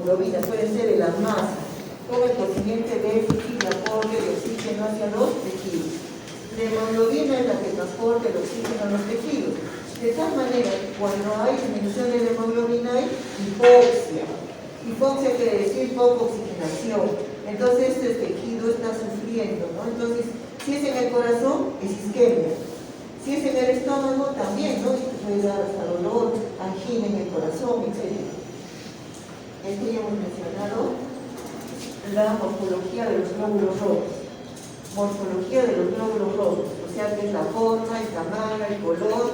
hemoglobina, puede ser de la masa, con el cociente déficit de aporte de oxígeno hacia los tejidos. La hemoglobina es la que transporta el oxígeno a los tejidos. De tal manera que cuando hay disminución de la hemoglobina hay hipoxia. Hipoxia quiere decir poca oxigenación. Entonces este tejido está sufriendo, ¿no? Entonces, si es en el corazón, es isquemia. Si es en el estómago, también, ¿no? Esto puede dar hasta dolor, angina en el corazón, etc. Esto ya hemos mencionado la morfología de los glóbulos rojos. Morfología de los glóbulos rojos, o sea que es la forma, el tamaño, el color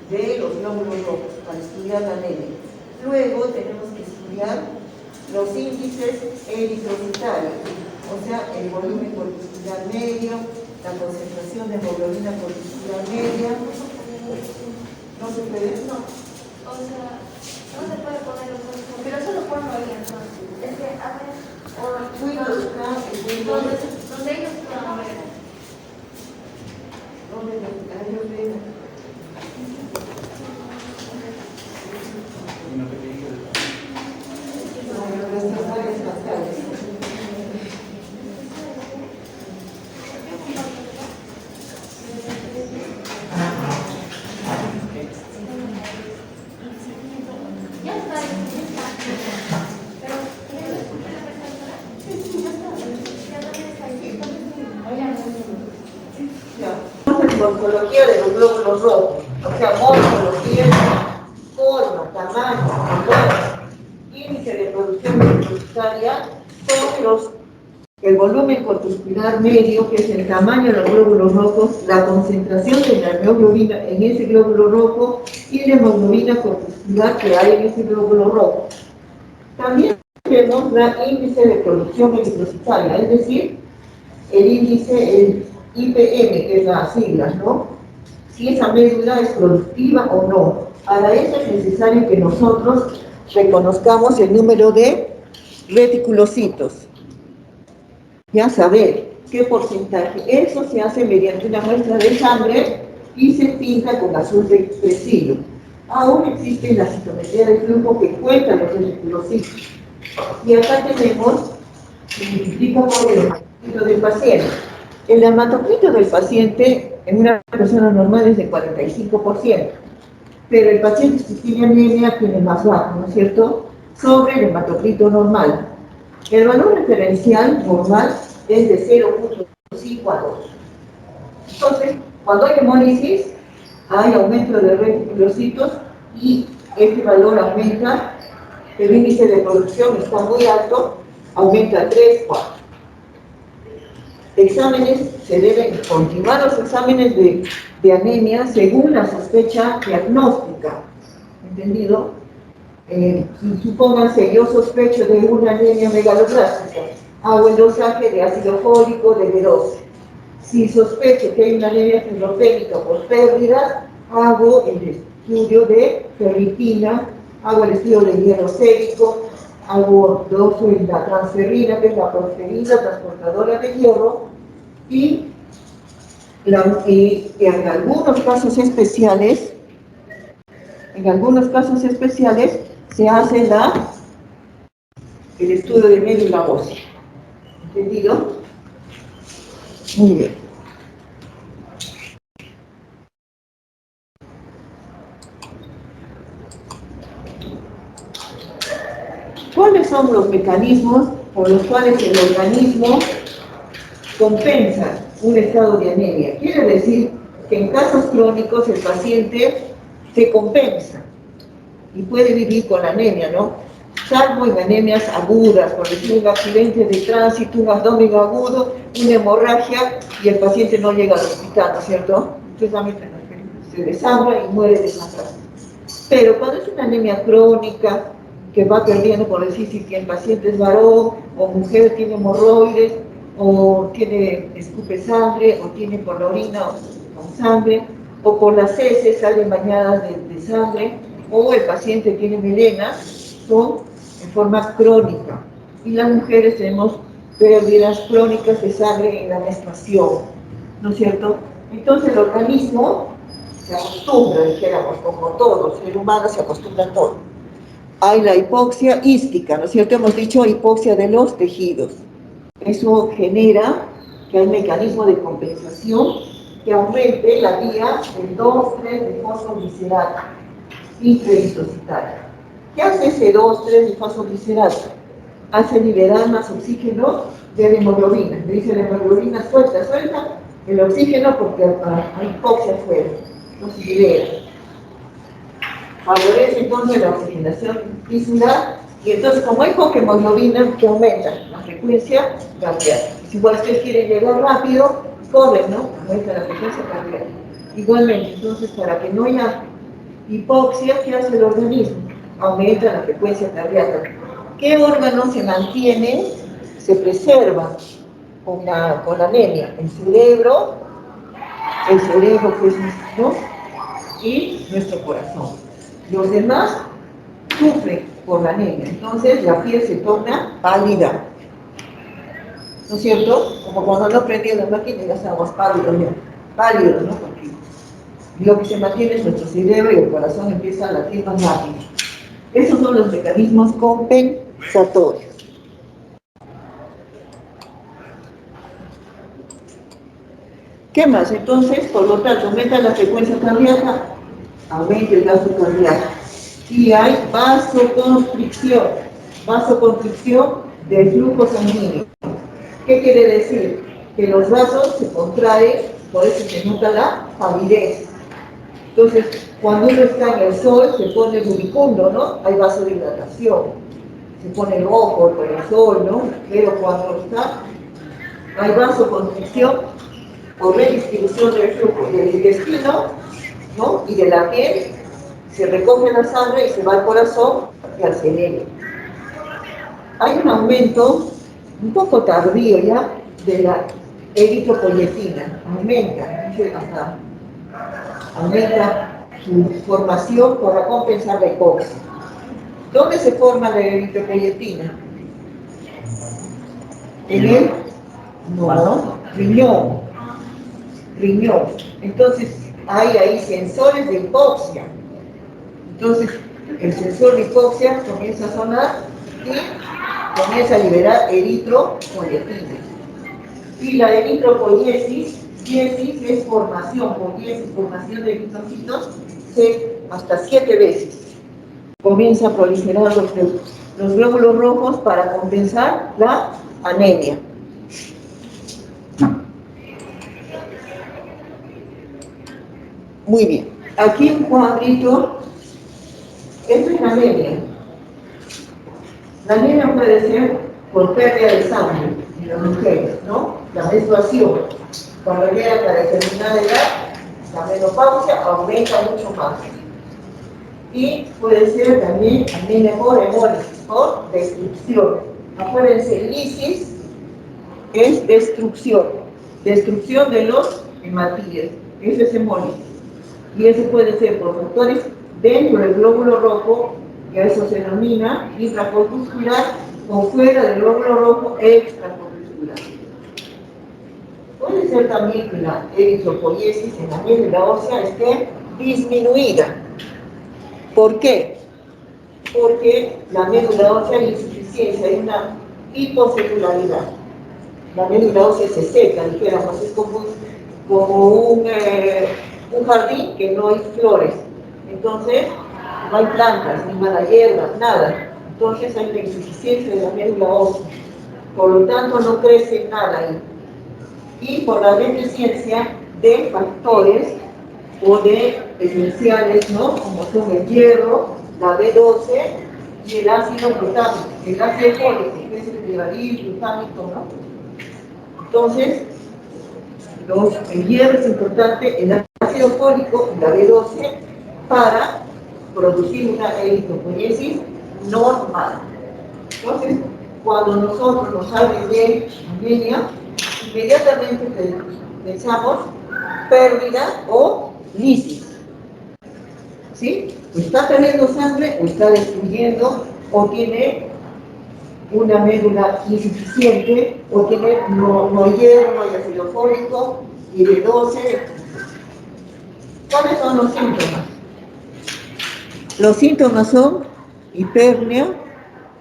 de los glóbulos rojos para estudiar la anemia. Luego tenemos que estudiar los índices eritrocitarios, o sea, el volumen corpuscular medio, la concentración de hemoglobina corpuscular media. ¿No se puede? No. O sea, no se puede poner los dos, pero solo ponlo ahí entonces. Es que, a ver, donde ellos puedan ver. ¿Dónde ellos ven? Morfología de los glóbulos rojos, o sea, morfología, forma, tamaño, color, índice de producción corpuscularia, son el volumen corpuscular medio, que es el tamaño de los glóbulos rojos, la concentración de la hemoglobina en ese glóbulo rojo y la hemoglobina corpuscular que hay en ese glóbulo rojo. También tenemos el índice de producción eritrocitaria, es decir, el índice, el IPM, que es las siglas, ¿no? Si esa médula es productiva o no. Para eso es necesario que nosotros reconozcamos el número de reticulocitos. Ya saber qué porcentaje. Eso se hace mediante una muestra de sangre y se pinta con azul de expresivo. Aún existe la citometría de flujo que cuenta los reticulocitos. Y acá tenemos, se multiplica por el hematocrito del paciente. El hematocrito del paciente en una persona normal es de 45%, pero el paciente que tiene anemia tiene más bajo, ¿no es cierto?, sobre el hematocrito normal. El valor referencial normal es de 0.5 a 2. Entonces, cuando hay hemólisis, hay aumento de reticulocitos y este valor aumenta, el índice de producción está muy alto, aumenta a 3, 4. Exámenes, se deben continuar los exámenes de anemia según la sospecha diagnóstica, ¿entendido? Supónganse, yo sospecho de una anemia megaloblástica, hago el dosaje de ácido fólico de B12. Si sospecho que hay una anemia ferropénica por pérdidas, hago el estudio de ferritina, hago el estudio de hierro sérico, hago doso en la transferrina, que es la porferina transportadora de hierro, y en algunos casos especiales, se hace el estudio de médula ósea. ¿Entendido? Muy bien. ¿Cuáles son los mecanismos por los cuales el organismo compensa un estado de anemia? Quiere decir que en casos crónicos el paciente se compensa y puede vivir con anemia, ¿no? Salvo en anemias agudas, por decir un accidente de tránsito, un abdomen agudo, una hemorragia y el paciente no llega al hospital, ¿no es cierto? Entonces se desangra y muere desangrado. Pero cuando es una anemia crónica, que va perdiendo, por decir, si el paciente es varón o mujer, tiene hemorroides, o escupe sangre, o tiene por la orina con sangre, o por las heces salen bañadas de sangre, o el paciente tiene melena, son en forma crónica. Y las mujeres tenemos pérdidas crónicas de sangre en la menstruación, ¿no es cierto? Entonces el organismo se acostumbra, dijéramos, como todo, el ser humano se acostumbra a todo. hay la hipoxia ística, ¿no es cierto? Hemos dicho hipoxia de los tejidos. Eso genera que hay mecanismo de compensación que aumente la vía del 2,3 de fosfoglicerato intraeritrocitario. ¿Qué hace ese 2,3 de fosfoglicerato? Hace liberar más oxígeno de la hemoglobina. Le dice la hemoglobina suelta el oxígeno porque hay hipoxia afuera, no se libera. Favorece entonces la oxigenación tisular y entonces como hay poca hemoglobina que aumenta la frecuencia cardíaca. Si igual usted quiere llegar rápido, corre, ¿no? Aumenta la frecuencia cardíaca. Igualmente, entonces para que no haya hipoxia, ¿qué hace el organismo? Aumenta la frecuencia cardíaca. ¿Qué órganos se mantienen, se preservan con la anemia? El cerebro que es nuestro, y nuestro corazón. Los demás sufren por la anemia, entonces la piel se torna pálida. ¿No es cierto? Como cuando no prendía la máquina y ya estábamos pálidos, ¿no? Porque lo que se mantiene es nuestro cerebro y el corazón empieza a latir más rápido. Esos son los mecanismos compensatorios. ¿Qué más? Entonces, por lo tanto, aumenta la frecuencia cardíaca, aumenta el gasto cardíaco. Y hay vasoconstricción del flujo sanguíneo. ¿Qué quiere decir? Que los vasos se contraen, por eso se nota la palidez. Entonces, cuando uno está en el sol, se pone rubicundo, ¿no? Hay vasodilatación. Se pone rojo por el sol, ¿no? Pero cuando hay vasoconstricción o redistribución del flujo del intestino, ¿no? Y de la piel, se recoge la sangre y se va al corazón y al cerebro. Hay un aumento un poco tardío ya de la eritropoyetina, aumenta su formación para compensar la hipoxia. ¿Dónde se forma la eritropoyetina? En el riñón. Entonces hay ahí sensores de hipoxia. Entonces el sensor de hipoxia comienza a sonar y comienza a liberar eritropoyetina. Y la eritropoiesis es formación de eritrocitos, hasta 7 veces. Comienza a proliferar los glóbulos rojos para compensar la anemia. Muy bien. Aquí un cuadrito. Esto es la anemia. La anemia puede ser por pérdida de sangre en las mujeres, ¿no? La menstruación. Cuando llega a la determinada edad, la menopausia aumenta mucho más. Y puede ser también anemia por hemólisis, por destrucción. Acuérdense, lisis es destrucción de los hematíes. Eso es hemólisis. Y eso puede ser por factores dentro del glóbulo rojo, que eso se denomina intracorpuscular, o fuera del glóbulo rojo extracorpuscular. Puede ser también que la eritropoiesis en la médula ósea esté disminuida. ¿Por qué? Porque la médula ósea hay insuficiencia, hay una hipocelularidad. La médula ósea se seca, dijéramos, es como un jardín que no hay flores. Entonces, no hay plantas, ni malas hierbas, nada. Entonces hay una insuficiencia de la médula ósea. Por lo tanto, no crece nada ahí. Y por la deficiencia de factores o de esenciales, ¿no? Como son el hierro, la B12 y el ácido glutámico, el ácido fólico, que es el tribalil glutámico, ¿no? Entonces, el hierro es importante, el ácido fólico y la B12 para producir una eritropoiesis normal. Entonces, cuando nosotros nos hablen de anemia, inmediatamente pensamos pérdida o lisis. ¿Sí? O está perdiendo sangre, o está destruyendo, o tiene una médula insuficiente, o tiene no hierro, no hay ácido fólico, y B12. ¿Cuáles son los síntomas? Los síntomas son hipernia,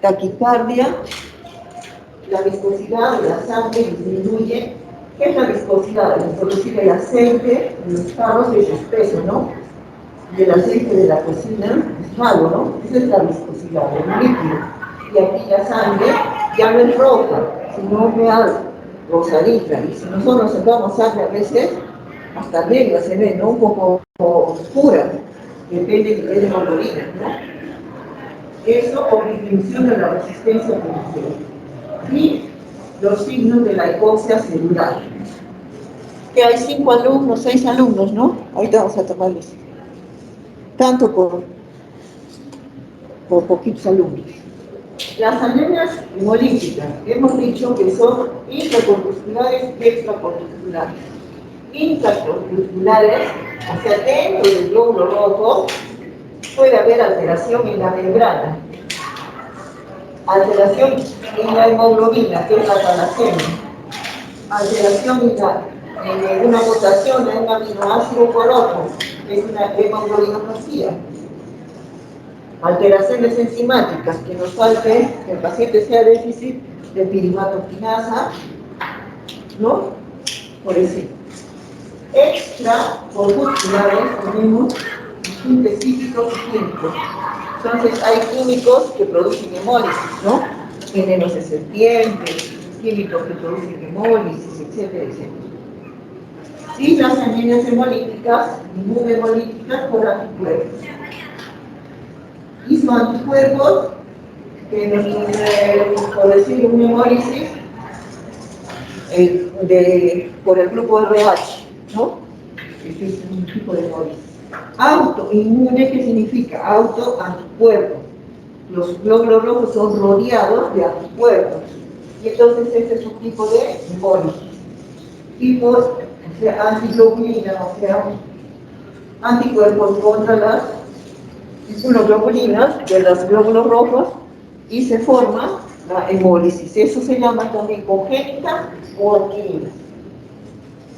taquicardia, la viscosidad de la sangre disminuye. ¿Qué es la viscosidad? Es producir el aceite en los carros es espeso, ¿no? Y el aceite de la cocina es malo, ¿no? Esa es la viscosidad, el líquido. Y aquí la sangre ya no es roja, sino real, rosadita. Y si nosotros sacamos sangre a veces, hasta negra se ve, ¿no? Un poco oscura, depende del nivel de hemoglobina, ¿no? Eso por disminución de la resistencia a y los signos de la hipoxia celular. Que hay 5 alumnos, 6 alumnos, ¿no? Ahorita vamos a tomarles. Tanto por poquitos alumnos. Las anemias hemolíticas, hemos dicho que son intracorpusculares y extracorpusculares. Intracorpusculares, o sea, dentro del glóbulo rojo, puede haber alteración en la membrana, alteración en la hemoglobina, que es la talasemia, alteración en una mutación de un aminoácido por otro, que es una hemoglobinopatía, alteraciones enzimáticas, que nos falte, que el paciente sea déficit de pirimatoquinasa, ¿no? Por ejemplo. Extracorpusculares tenemos específicos y químicos. Entonces hay químicos que producen hemólisis, ¿no? Venenos de serpiente, químicos que producen hemólisis, etcétera, etcétera. Y las anemias hemolíticas, inmunohemolíticas por anticuerpos. Y son anticuerpos que nos por decir una hemólisis por el grupo RH, ¿no? Este es un tipo de hemólisis. Autoinmune, ¿qué significa? Autoanticuerpo. Los glóbulos rojos son rodeados de anticuerpos. Y entonces este es un tipo de hemólisis. Tipos, o sea, antiglobulina, o sea, anticuerpos contra las inmunoglobulinas de los glóbulos rojos y se forma la hemólisis. Eso se llama también congénita o adquirida.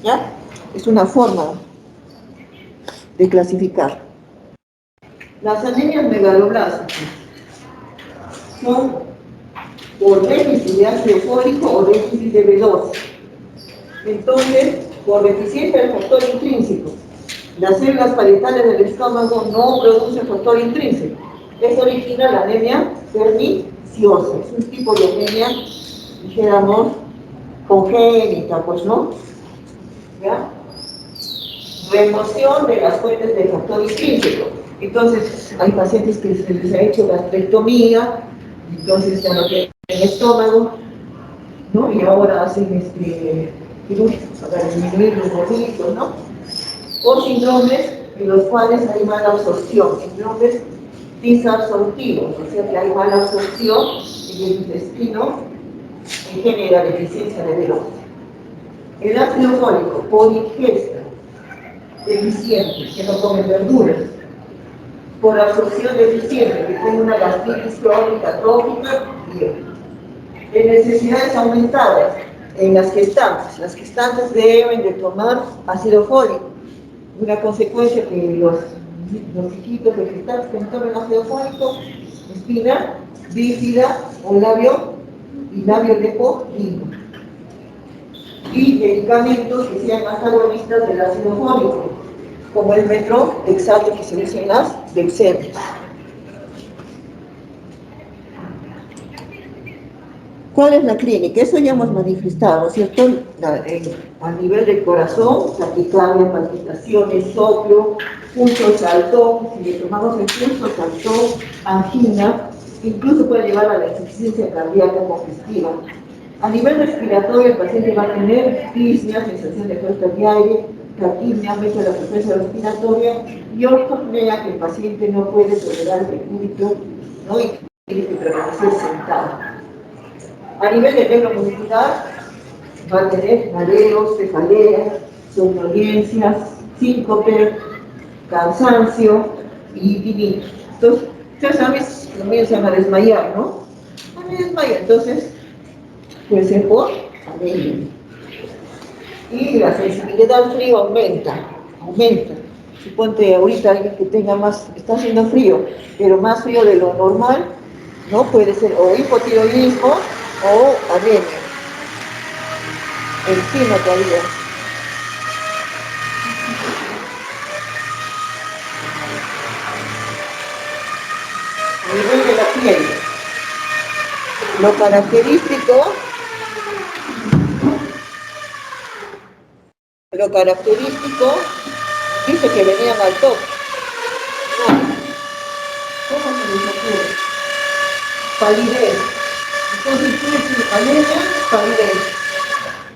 ¿Ya? Es una forma de clasificar. Las anemias megaloblásticas son por déficit de ácido fólico o déficit de B12. Entonces, por deficiencia del factor intrínseco, las células parietales del estómago no producen factor intrínseco. Eso origina la anemia perniciosa. Es un tipo de anemia, dijéramos, congénita, pues, ¿no? ¿Ya? Remoción de las fuentes del factor intrínseco. Entonces, hay pacientes que se les ha hecho gastrectomía, entonces ya no tienen estómago, ¿no? Y ahora hacen quirúrgicos para disminuir los gorditos, ¿no? O síndromes en los cuales hay mala absorción, síndromes disabsortivos, o sea que hay mala absorción en el intestino y genera deficiencia de B12. El ácido fólico, por ingesta, deficiente, que no come verduras, por absorción deficiente, que tiene una gastritis crónica, trófica, de necesidades aumentadas en las gestantes deben de tomar ácido fólico. Una consecuencia que los hijitos de gestantes que no tomen ácido fólico, espina, bífida o labio leporino. Y medicamentos que sean antagonistas del ácido fólico, como el metronidazol que se usa en las leucemias. ¿Cuál es la clínica? Eso ya hemos manifestado, ¿cierto? A nivel del corazón, taquicardia, palpitaciones, soplo, pulso saltón, si le tomamos el pulso saltón, angina, incluso puede llevar a la insuficiencia cardíaca congestiva. A nivel respiratorio, el paciente va a tener disnea, sensación de falta de aire, taquimia, aumento de la frecuencia respiratoria y ortopnea, que el paciente no puede tolerar el decúbito, ¿no? Y tiene que permanecer sentado. A nivel de neuromuscular, va a tener mareos, cefaleas, somnolencias, síncope, cansancio y tinnitus. Entonces, ustedes a veces comienzan a desmayar, ¿no? A mí desmaya, entonces puede ser por anemia. Y la sensibilidad al frío aumenta. suponte ahorita alguien que tenga más, está haciendo frío, pero más frío de lo normal, ¿no? Puede ser o hipotiroidismo o anemia. Encima todavía. A nivel de la piel, lo característico, dice que venían al toque. No, ¿cómo se les ocurre? Palidez. Entonces, anemia, palidez.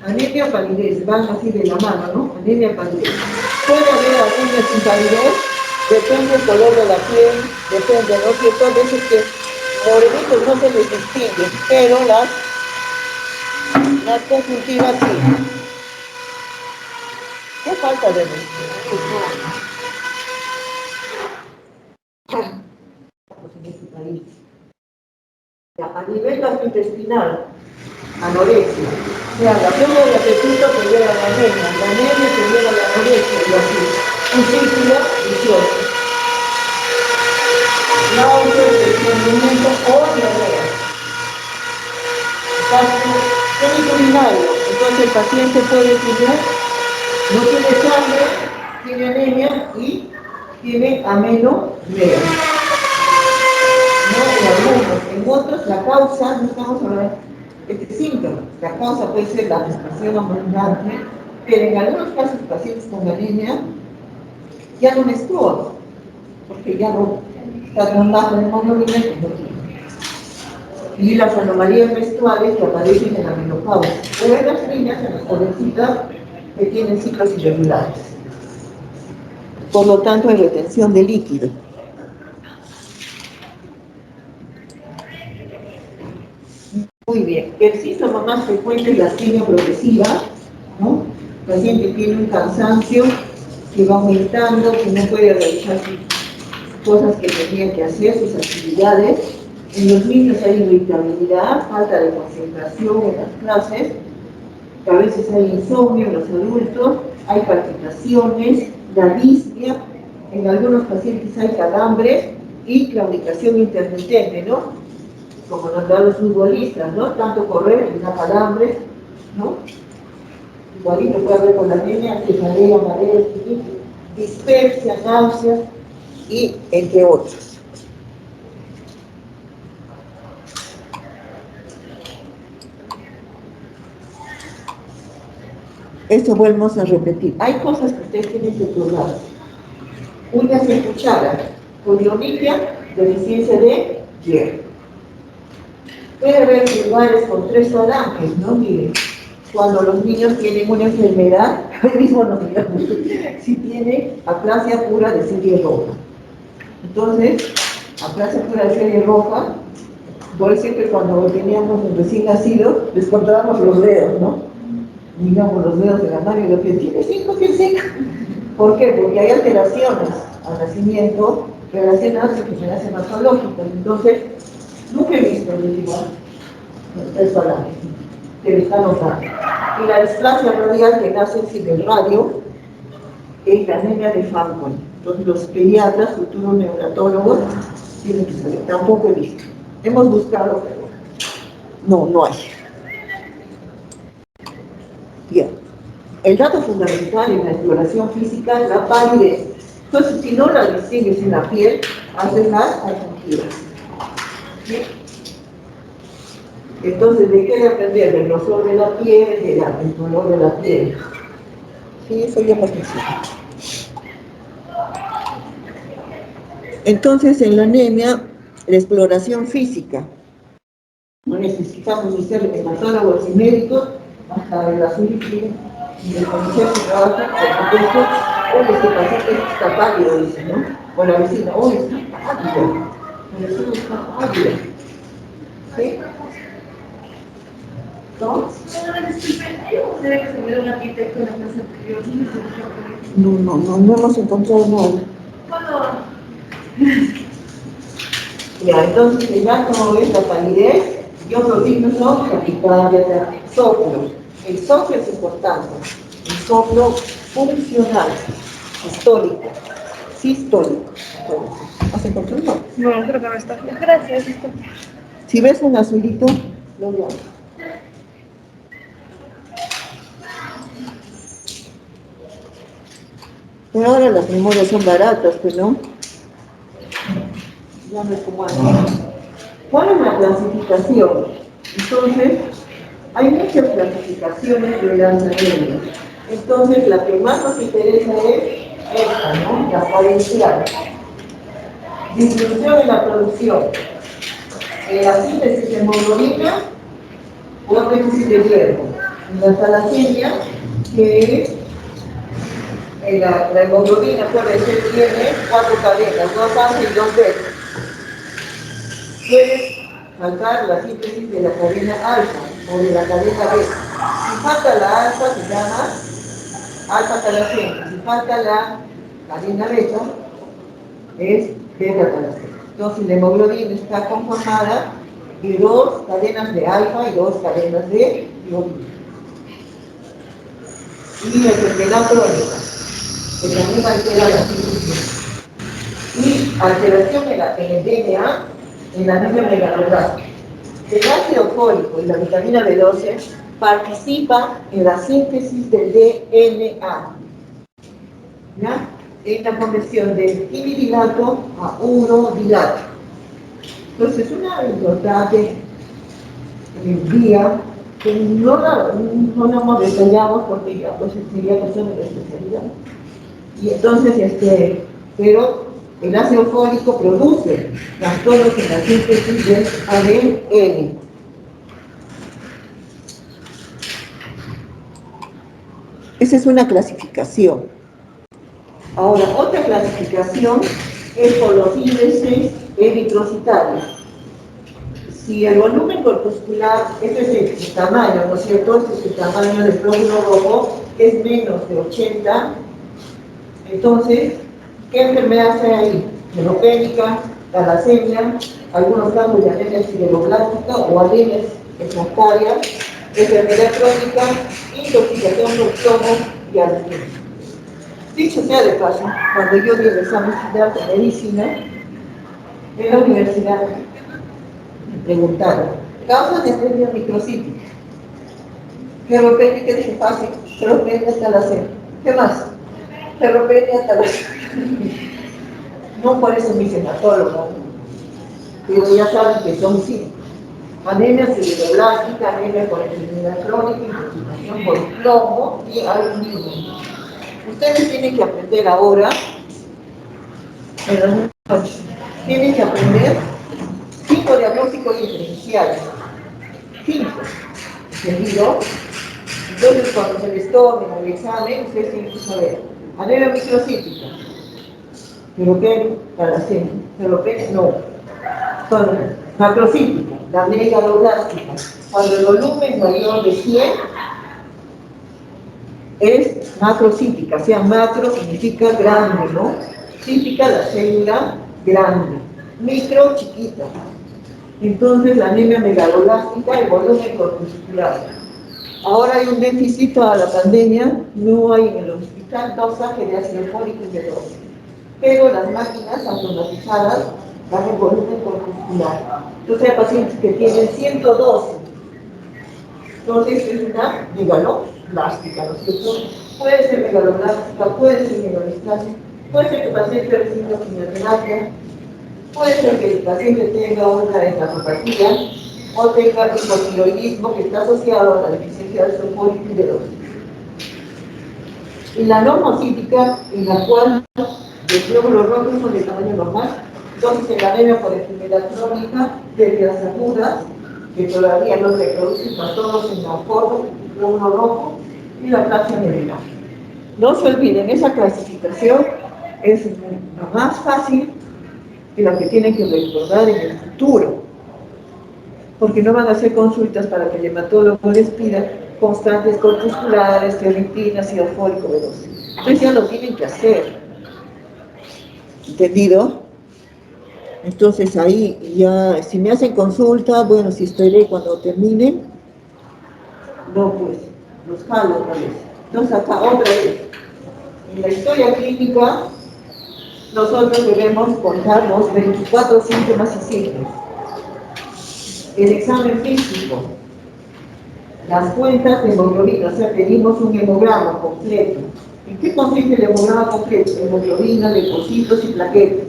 Anemia, palidez, van así de la mano, ¿no? Anemia, palidez. Puede haber anemia sin palidez, depende del color de la piel, depende, ¿no? Ciertas veces que morenitos no se les distingue, pero las conjuntivas sí. ¿Qué falta de a nivel gastrointestinal, anorexia. O sea, la pérdida de apetito que lleva a la anemia que lleva a la anorexia, y así. Un círculo vicioso. Náuseas, estreñimiento o diarrea. Caso urinario. Entonces el paciente puede tener, no tiene sangre, tiene anemia y tiene amenorrea. No en algunos, en otros la causa, no estamos hablando de síntomas, la causa puede ser la menstruación abundante, pero en algunos casos pacientes con anemia ya no menstruan, porque ya no están tan bajo de hemoglobina como tienen. Y las anomalías menstruales que aparecen en la menopausia, o en las niñas, en las jovencitas que tienen ciclos irregulares. Por lo tanto, hay retención de líquido. Muy bien, el síntoma más frecuente es la astenia progresiva, ¿no? El paciente tiene un cansancio que va aumentando, que no puede realizar sus cosas que tenía que hacer, sus actividades. En los niños hay irritabilidad, falta de concentración en las clases, a veces hay insomnio en los adultos, hay palpitaciones, la disnea, en algunos pacientes hay calambres y claudicación intermitente, ¿no? Como nos dan los futbolistas, ¿no? Tanto correr y da calambres, ¿no? Igualito puede haber con la anemia, cefalea, mareo, dispepsia, náuseas y entre otros. Esto volvemos a repetir. Hay cosas que ustedes tienen que probar. Uñas en cuchara, poliomicria, deficiencia de hierro. Puede haber lugares con 3 falanges, ¿no? Miren, cuando los niños tienen una enfermedad, hoy mismo nos digamos, si tiene aplasia pura de serie roja. Entonces, aplasia pura de serie roja, por siempre cuando teníamos un recién nacido, les contábamos los dedos, ¿no? Digamos los dedos de la mano y los pies, tiene 5, tiene 5. ¿Por qué? Porque hay alteraciones al nacimiento relacionadas a enfermedades hematológicas. Entonces, nunca he visto el falange, pero está notando. Y la displasia radial que nace sin el radio es la anemia de Fanconi. Entonces, los pediatras, futuros neonatólogos, tienen que saber. Tampoco he visto. Hemos buscado, pero no hay. Bien. El dato fundamental en la exploración física es la palidez. Entonces, si no la distingues en la piel, haces las conjuntivas. ¿Bien? Entonces, ¿de qué depender? Del grosor de la piel, del color de la piel. Sí, eso ya hemos visto. Entonces, en la anemia, la exploración física. No necesitamos ni ser hematólogos y médicos, hasta el azul y el conocer su trabajo, por supuesto, oye, este paciente está pálido, dice, ¿no? O la vecina, oye, está pálido. El vecino está pálido. ¿Sí? ¿No? No hemos encontrado nada. Ya, entonces ya como ves la palidez, y otros signos son taquicardia, soplo. El soplo es importante, el soplo funcional, histórico. sistólico. ¿Has encontrado? No, creo que no está. Gracias, disculpe. Si ves un azulito, lo llamo. Pero ahora las memorias son baratas, pues no. Ya no es como antes. ¿Cuál es la clasificación? Entonces, hay muchas clasificaciones de las anemias. Entonces, la que más nos interesa es esta, ¿no? La carencial. Disminución en la producción. La síntesis de hemoglobina o déficit de hierro. La talasemia, que es la hemoglobina puede ser, tiene 4 cadenas, 2 A y 2 B. Puede faltar la síntesis de la cadena alfa o de la cadena B. Si falta la alfa se llama alfa talasemia. Si falta la cadena beta es beta talasemia. Entonces la hemoglobina está conformada de 2 cadenas de alfa y 2 cadenas de globina. Y la enfermedad crónica, que también altera la síntesis. Y alteración en el DNA, en la anemia megalobláctica. El ácido fólico y la vitamina B12 participan en la síntesis del DNA, ¿ya? En la conversión del imidilato a urodilato. Entonces, una importante vía que no la detallamos porque ya pues sería cuestión de la especialidad. Y entonces, pero el ácido fólico produce trastornos en la síntesis del ADN. Esa es una clasificación. Ahora, otra clasificación es por los índices eritrocitarios. Si el volumen corpuscular, ese es el tamaño, ¿no es cierto? Ese es el tamaño del glóbulo rojo, es menos de 80, entonces, ¿qué enfermedad hay ahí? Melopénica, talasemia, algunos casos de anemia sideroblástica o anemias refractarias, enfermedad crónica, intoxicación por plomo y anemia. Dicho sea de paso, cuando yo di el examen final de medicina, en la universidad me preguntaron, causas de anemia microcítica. Ferropenia, que dije fácil, ferropenia, talasemia. ¿Qué más? Ferropenia, talasemia. No por eso mi hematólogo, pero ya saben que son 5. Anemia cerebroblástica, anemia por enfermedad crónica, intoxicación por plomo y aluminio. Ustedes tienen que aprender ahora, tienen que aprender 5 diagnósticos diferenciales. 5. ¿Entendido? Entonces, cuando se les tome el examen, ustedes tienen que saber anemia microcítica. ¿Pero qué? Talasemia. ¿Pero qué? No. Macrocítica, la megaloblástica. Cuando el volumen mayor de 100 es macrocítica. O sea, macro significa grande, ¿no? Cítica, la célula grande. Micro, chiquita. Entonces, la anemia megaloblástica, el volumen corpuscular. Ahora hay un déficit a la pandemia, no hay en el hospital dosaje de ácido fólico y de dosis. Pero las máquinas automatizadas dan el volumen corpuscular. Entonces hay pacientes que tienen 112. Entonces es una megaloblástica, ¿no es cierto? Puede ser megaloblástica, puede ser megaloblástica, puede ser que el paciente reciba quimioterapia, puede ser que el paciente tenga una hepatopatía o tenga hipotiroidismo que está asociado a la deficiencia de ácido fólico y de dosis. Y la normocítica, en la cual los glóbulos rojos son de tamaño normal, entonces en la anemia por enfermedad crónica, desde las agudas, que todavía no se producen trastornos en la forma, el glóbulo rojo y la plasia medular. No se olviden, esa clasificación es la más fácil y la que tienen que recordar en el futuro, porque no van a hacer consultas para que el hematólogo les pida constantes corpusculares, ferritina, ácido fólico, B12. Entonces ya lo tienen que hacer. ¿Entendido? Entonces ahí ya, si me hacen consulta, bueno, si esperé cuando termine, no pues, los jalo otra vez. Entonces acá otra vez, en la historia clínica, nosotros debemos contar los 24 síntomas y signos. El examen físico, las cuentas de hemoglobina, o sea, pedimos un hemograma completo. ¿En qué consiste el hemograma completo? Hemoglobina, leucocitos y plaquetas.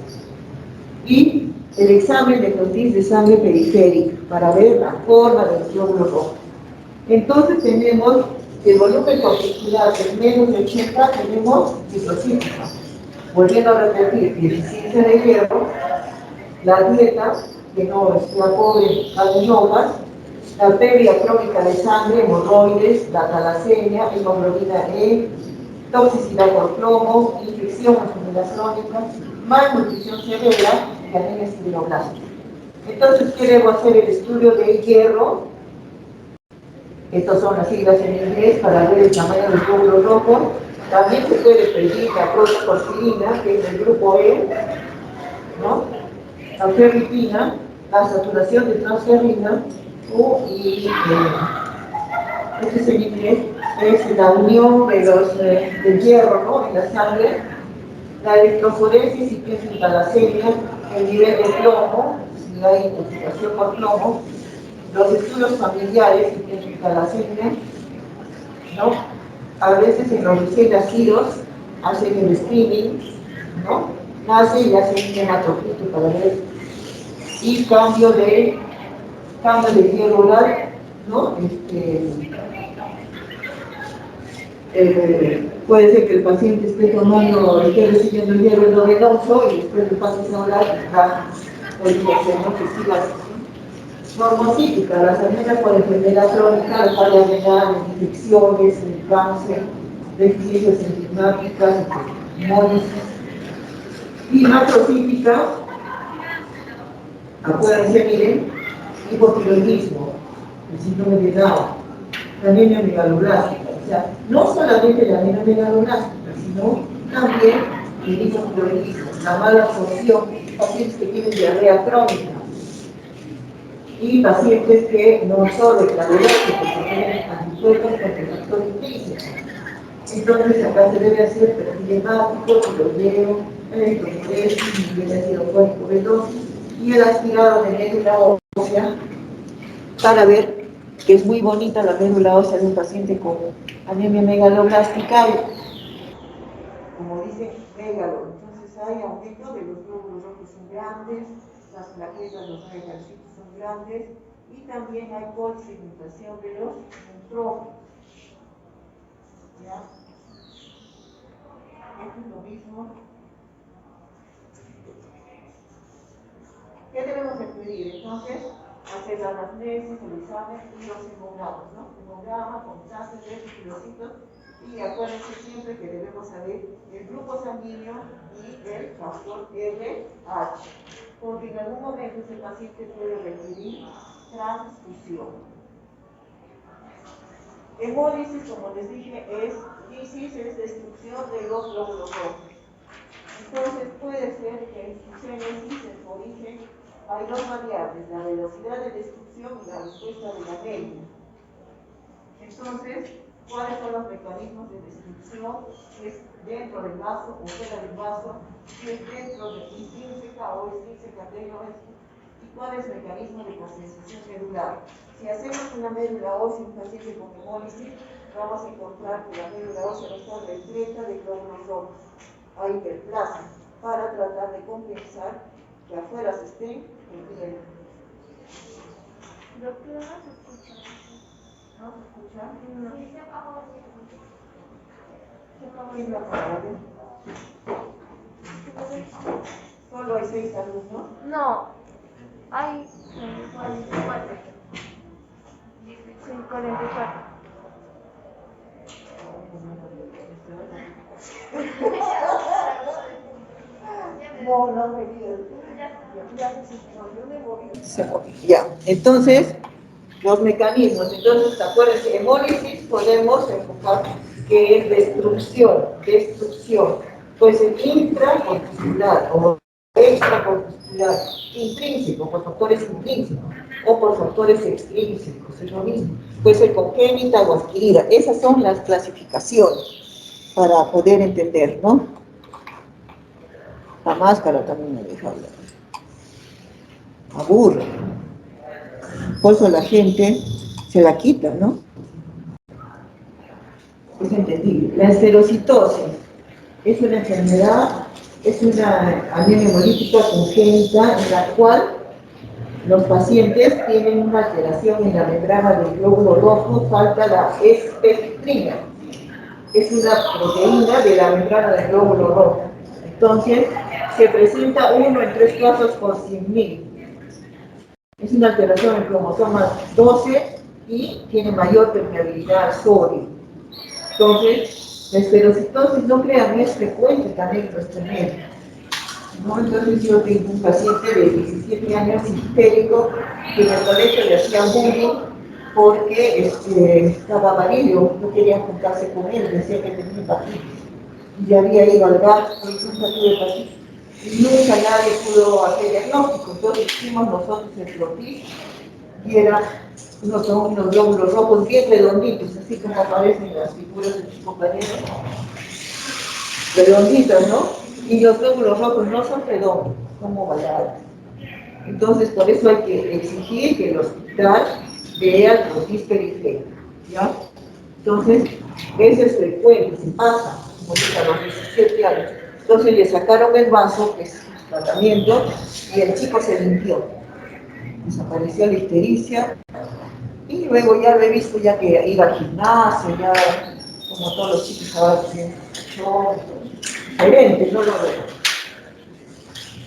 Y el examen de dosis de sangre periférica para ver la forma del glóbulo rojo. Entonces tenemos el volumen corpuscular de menos de 80, tenemos microcíticos. Volviendo a repetir, deficiencia de hierro, la dieta, que no sea pobre en adenomas, la pérdida crónica de sangre, hemorroides, la talasemia, hemoglobina E, toxicidad por plomo, infección enfermedad crónica, malnutrición severa y anemia escleroblástica. Entonces, ¿qué debo hacer? El estudio de hierro. Estas son las siglas en inglés para ver el tamaño del glóbulo rojo. También se puede pedir la protoporfirina, que es del grupo E, ¿no? La ferritina, la saturación de transferrina, y este es en inglés, es la unión de del hierro, ¿no?, en la sangre, la electroforesis y que es talasemia, el nivel de plomo, si hay intoxicación por plomo, los estudios familiares y que es talasemia, ¿no? A veces en los recién nacidos hacen el screening, ¿no? Nace y hacen un hematocrit para ver, y cambio de hierro oral, ¿no? Puede ser que el paciente esté recibiendo el hierro endovenoso y después le pase a oral y podría ser, ¿no?, que siga normocítica, las anemia por enfermedad crónica, la falla renal, infecciones, el cáncer, deficiencias enzimáticas, hemólisis. Y macrocítica, acuérdense, miren, hipotiroidismo, el síndrome de Down, la anemia megaloblástica. O sea, no solamente la anemia megaloblástica, sino también el hipotiroidismo, la mala absorción, pacientes que tienen diarrea crónica y pacientes que no absorben la biológica, porque tienen anticuerpos contra el factor intrínseco. Entonces acá se debe hacer perfil hemático, tiroideo, electroforesis, nivel de ácido fólico veloz y el aspirado de médula ósea para ver que es muy bonita la médula ósea de un paciente con anemia megaloblástica, como dice megalo. Entonces hay aumento de los glóbulos rojos son grandes, las plaquetas, los megalocitos son grandes y también hay polipigmentación de los neutrófilos. ¿Ya? Esto es lo mismo. ¿Qué debemos pedir? Entonces, hacer la anamnesis, el examen y los hemogramas, ¿no? Hemograma, contraste de filocitos, y acuérdense siempre que debemos saber el grupo sanguíneo y el factor RH, porque en algún momento ese paciente puede requerir transfusión. Hemólisis, como les dije, es destrucción de los glóbulos rojos. Entonces puede ser que en su génesis, en su origen, hay dos variables, la velocidad de destrucción y la respuesta de la anemia. Entonces, ¿cuáles son los mecanismos de destrucción? ¿Es dentro del vaso o fuera del vaso? Si es dentro de intrínseca o extrínseca de ¿y cuál es el mecanismo de concentración medular? Si hacemos una médula ósea en un paciente con hemólisis, vamos a encontrar que la médula ósea no está repleta de glóbulos rojos. Hay hiperplasia para tratar de compensar que afuera se estén cumpliendo. Doctora, ¿no se escucha? ¿No se escucha? No. Sí, se apagó. ¿Quién lo apagó? Solo hay 6 alumnos. No, hay 44. Sí, 44. No me digas. Ya, entonces, los mecanismos. Entonces, acuérdense, hemólisis podemos enfocar que es destrucción. Puede ser intracorpuscular o extracorpuscular, intrínseco, por factores intrínsecos, o por factores extrínsecos, es lo mismo. Puede ser congénita o adquirida. Esas son las clasificaciones para poder entender, ¿no? La máscara también me deja hablar. Aburre. Por eso la gente se la quita, ¿no? Es entendible. La esferocitosis es una enfermedad, es una anemia hemolítica congénita en la cual los pacientes tienen una alteración en la membrana del glóbulo rojo, falta la espectrina. Es una proteína de la membrana del glóbulo rojo. Entonces, se presenta 1 en 3 casos por 100.000. Es una alteración en cromosoma 12 y tiene mayor permeabilidad al sodio. Entonces, la esferocitosis, no crean, es frecuente también en nuestro medio, ¿no? Entonces, yo tengo un paciente de 17 años histérico que en el colegio le hacía bullying porque estaba amarillo, no querían juntarse con él, decía que tenía hepatitis. Y ya había ido al gas, por ejemplo, tuve hepatitis. Y nunca nadie pudo hacer diagnóstico. Entonces hicimos nosotros el flotis y era unos glóbulos rojos bien redonditos, así como aparecen en las figuras de tus compañeros, redonditos, ¿no? Y los glóbulos rojos no son redondos, son ovalados. Entonces, por eso hay que exigir que el hospital vea el flotis periférico, ¿ya? Entonces, eso es frecuente, se pasa, como dije, a los 17 años. Entonces le sacaron el vaso, que es el tratamiento, y el chico se limpió. Desapareció la ictericia, y luego ya lo he visto ya que iba al gimnasio, ya como todos los chicos ahora tienen diferente, no lo veo.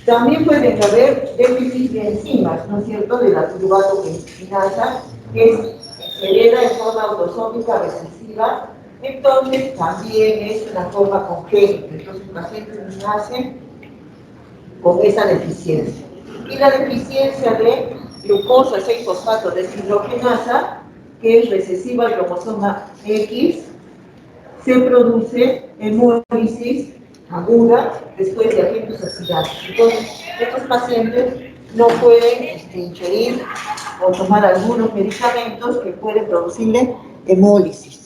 También pueden haber déficit de enzimas, ¿no es cierto?, de la turbato-quinasa, que se hereda en forma autosómica recesiva. Entonces también es una forma congénita. Entonces el paciente nace con esa deficiencia. Y la deficiencia de glucosa 6-fosfato deshidrogenasa, que es recesiva al cromosoma X, se produce hemólisis aguda después de agentes oxidantes. Entonces, estos pacientes no pueden ingerir o tomar algunos medicamentos que pueden producirle hemólisis.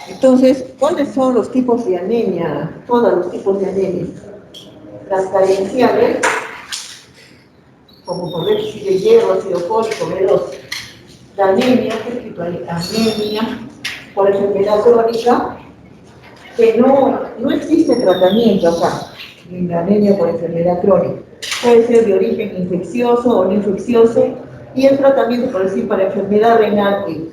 Entonces, ¿cuáles son los tipos de anemia? Todos los tipos de anemia. Las carenciales, como por déficit de hierro, ácido fólico, B12. La anemia, que es anemia por enfermedad crónica, que no existe tratamiento acá, en la anemia por enfermedad crónica. Puede ser de origen infeccioso o no infeccioso, y el tratamiento, por decir, para enfermedad renal, que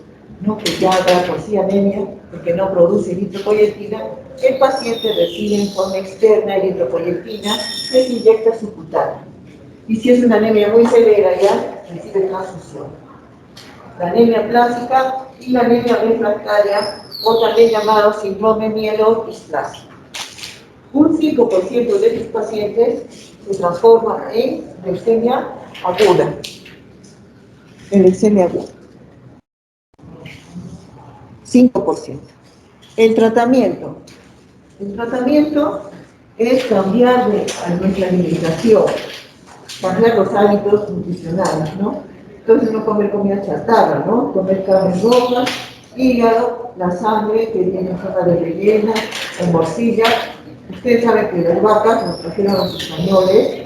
ya da por sí anemia, porque no produce eritropoyetina, el paciente recibe en forma externa eritropoyetina que se inyecta subcutánea. Y si es una anemia muy severa, ya recibe transfusión. La anemia plástica y la anemia refractaria, o también llamado síndrome mielodisplásico. Un 5% de estos pacientes se transforma en leucemia aguda. En leucemia aguda. 5%. El tratamiento. El tratamiento es cambiar nuestra alimentación, cambiar los hábitos nutricionales, ¿no? Entonces no comer comida chatarra, ¿no? Comer carnes rojas, hígado, la sangre que viene en forma de rellena, en morcilla. Ustedes saben que las vacas nos trajeron los españoles,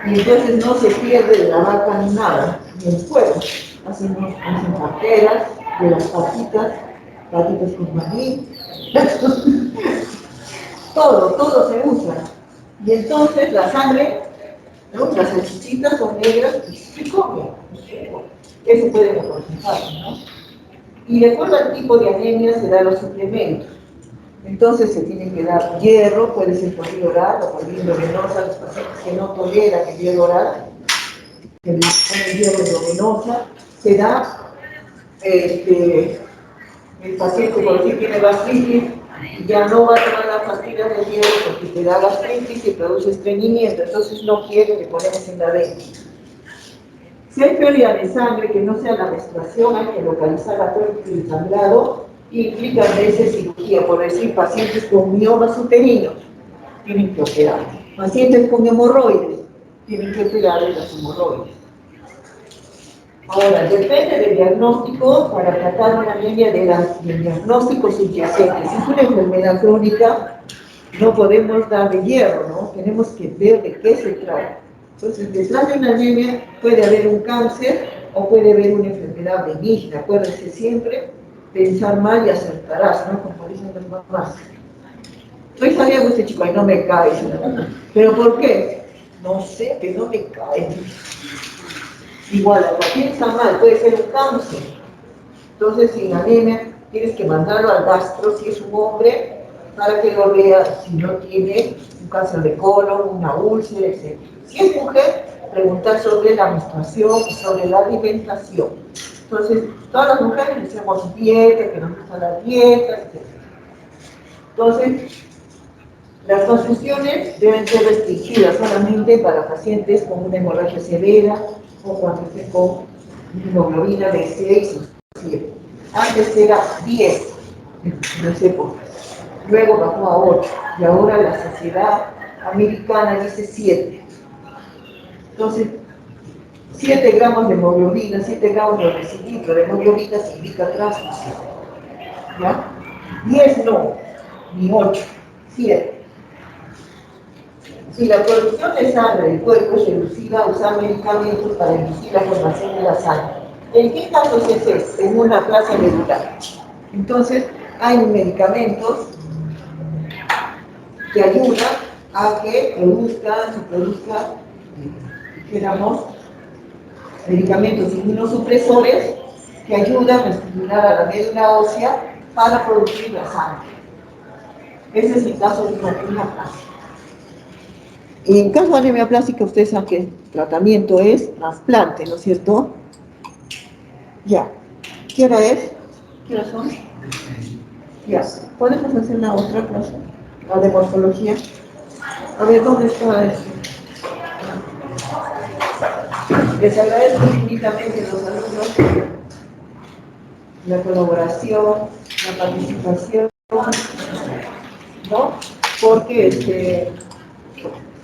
y entonces no se pierde de la vaca ni nada, ni el fuego. Hacen carteras de las patitas con maní, todo se usa. Y entonces la sangre, ¿no? Las salchichitas son negras y se comen. Eso pueden aconsejar, ¿no? Y de acuerdo al tipo de anemia se dan los suplementos. Entonces se tiene que dar hierro, puede ser por vía oral o por vía endovenosa, los pacientes que no toleran el hierro oral, que le ponen hierro endovenosa, se da, el paciente por decir tiene gastritis, ya no va a tomar las pastillas de hierro porque te da gastritis y produce estreñimiento, entonces no quiere, le ponemos en la vena. Si hay pérdida de sangre que no sea la menstruación, hay que localizar la fuente del sangrado y implica a veces cirugía, por decir, pacientes con miomas uterinos tienen que operar. Pacientes con hemorroides tienen que operar de las hemorroides. Ahora, depende del diagnóstico para tratar una anemia del diagnóstico subyacente. Si es una enfermedad crónica, no podemos dar de hierro, ¿no? Tenemos que ver de qué se trata. Entonces, detrás de una anemia puede haber un cáncer o puede haber una enfermedad benigna. Acuérdense siempre, pensar mal y acertarás, ¿no? Como dicen las mamás. Estoy saliendo este chico y no me cae. ¿Pero por qué? No sé, que no me cae. Igual, la piensa mal, puede ser un cáncer. Entonces, sin anemia, tienes que mandarlo al gastro, si es un hombre, para que lo vea si no tiene un cáncer de colon, una úlcera, etc. Si es mujer, preguntar sobre la menstruación y sobre la alimentación. Entonces, todas las mujeres hacemos dieta, que nos gusta la dieta, etc. Entonces, las transfusiones deben ser restringidas solamente para pacientes con una hemorragia severa o cuando estén con hemoglobina de 6 o 7. Antes era 10 en las épocas, luego bajó a 8 y ahora la sociedad americana dice 7. Entonces, 7 gramos de hemoglobina, 7 gramos de decilitro de hemoglobina significa transfusión. ¿Ya? 10 no, ni 8, 7. Si la producción de sangre del cuerpo es reducida, usar medicamentos para reducir la formación de la sangre. ¿En qué casos es esto? En una plaza medular. Entonces, hay medicamentos que ayudan a que se produzca, digamos, medicamentos inmunosupresores que ayudan a estimular a la médula ósea para producir la sangre. Ese es el caso de una anemia plástica. En caso de anemia plástica, ustedes saben que el tratamiento es trasplante, ¿no es cierto? Ya. ¿Qué hora es? ¿Qué hora son? Ya. ¿Podemos hacer la otra clase? La de morfología. A ver, ¿dónde está esto? Les agradezco infinitamente a los alumnos la colaboración, la participación, ¿no? Porque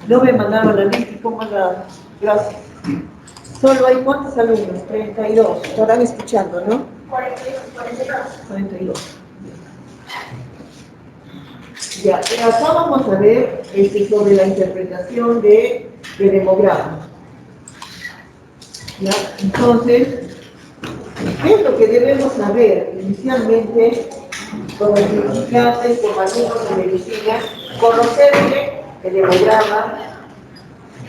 no me mandaron la lista, ¿cómo la clase? Solo hay ¿cuántos alumnos? 32. Estarán escuchando, ¿no? 42. Ya, acá vamos a ver sobre la interpretación del hemograma. ¿Ya? Entonces, ¿qué es lo que debemos saber inicialmente como estudiantes, como alumnos de medicina? Conocer el hemograma,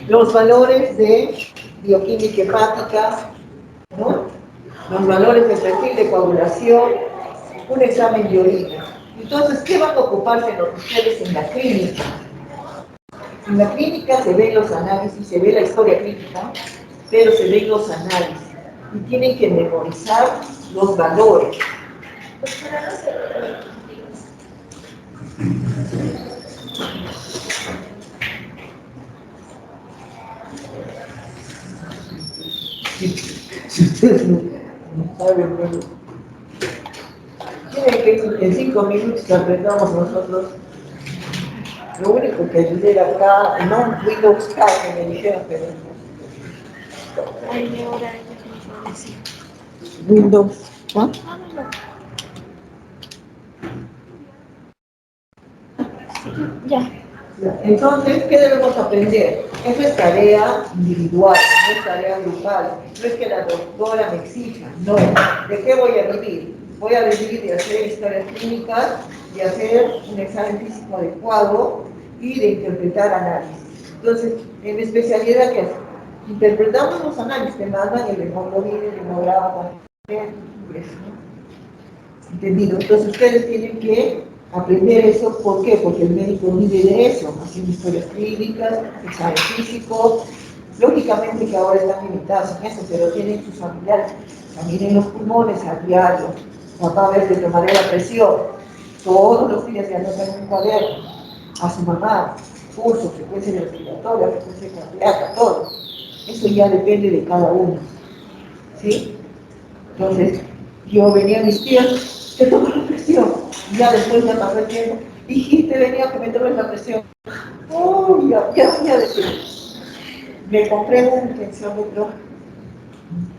los valores de bioquímica hepática, ¿no? Los valores del perfil de coagulación, un examen de orina. Entonces, ¿qué van a ocuparse ustedes en la clínica? En la clínica se ven los análisis, se ve la historia clínica, pero se ven los análisis. Y tienen que memorizar los valores. Si ustedes no saben, bueno, tienen que en 5 minutos aprendamos nosotros. Lo único que ayudé era acá, no Windows K que me dijeron, pero Ay, de hora ya se Windows, ¿ah? Ya. Entonces, ¿qué debemos aprender? Eso es tarea individual, no es tarea grupal. No es que la doctora me exija, no. ¿De qué voy a vivir? Voy a vivir de hacer historias clínicas, de hacer un examen físico adecuado y de interpretar análisis. Entonces, en mi especialidad, ¿qué es? Interpretamos los análisis que mandan el hemoglobina, el hemograma, ¿entendido? Entonces, ustedes tienen que aprender eso. ¿Por qué? Porque el médico vive de eso, haciendo historias clínicas, examen físico. Lógicamente que ahora están limitados en eso, pero tienen sus familiares. También en los pulmones a diario. Papá, a ver, le tomaré la presión. Todos los días se anotan en un cuaderno. A su mamá, pulso, frecuencia respiratoria, frecuencia cardíaca, todo. Eso ya depende de cada uno. ¿Sí? Entonces, yo venía a mis tías, te tomo la presión. Y ya después me pasó el tiempo, hijita, venía que me tomes la presión. Uy, ya decir. Me compré un tensiómetro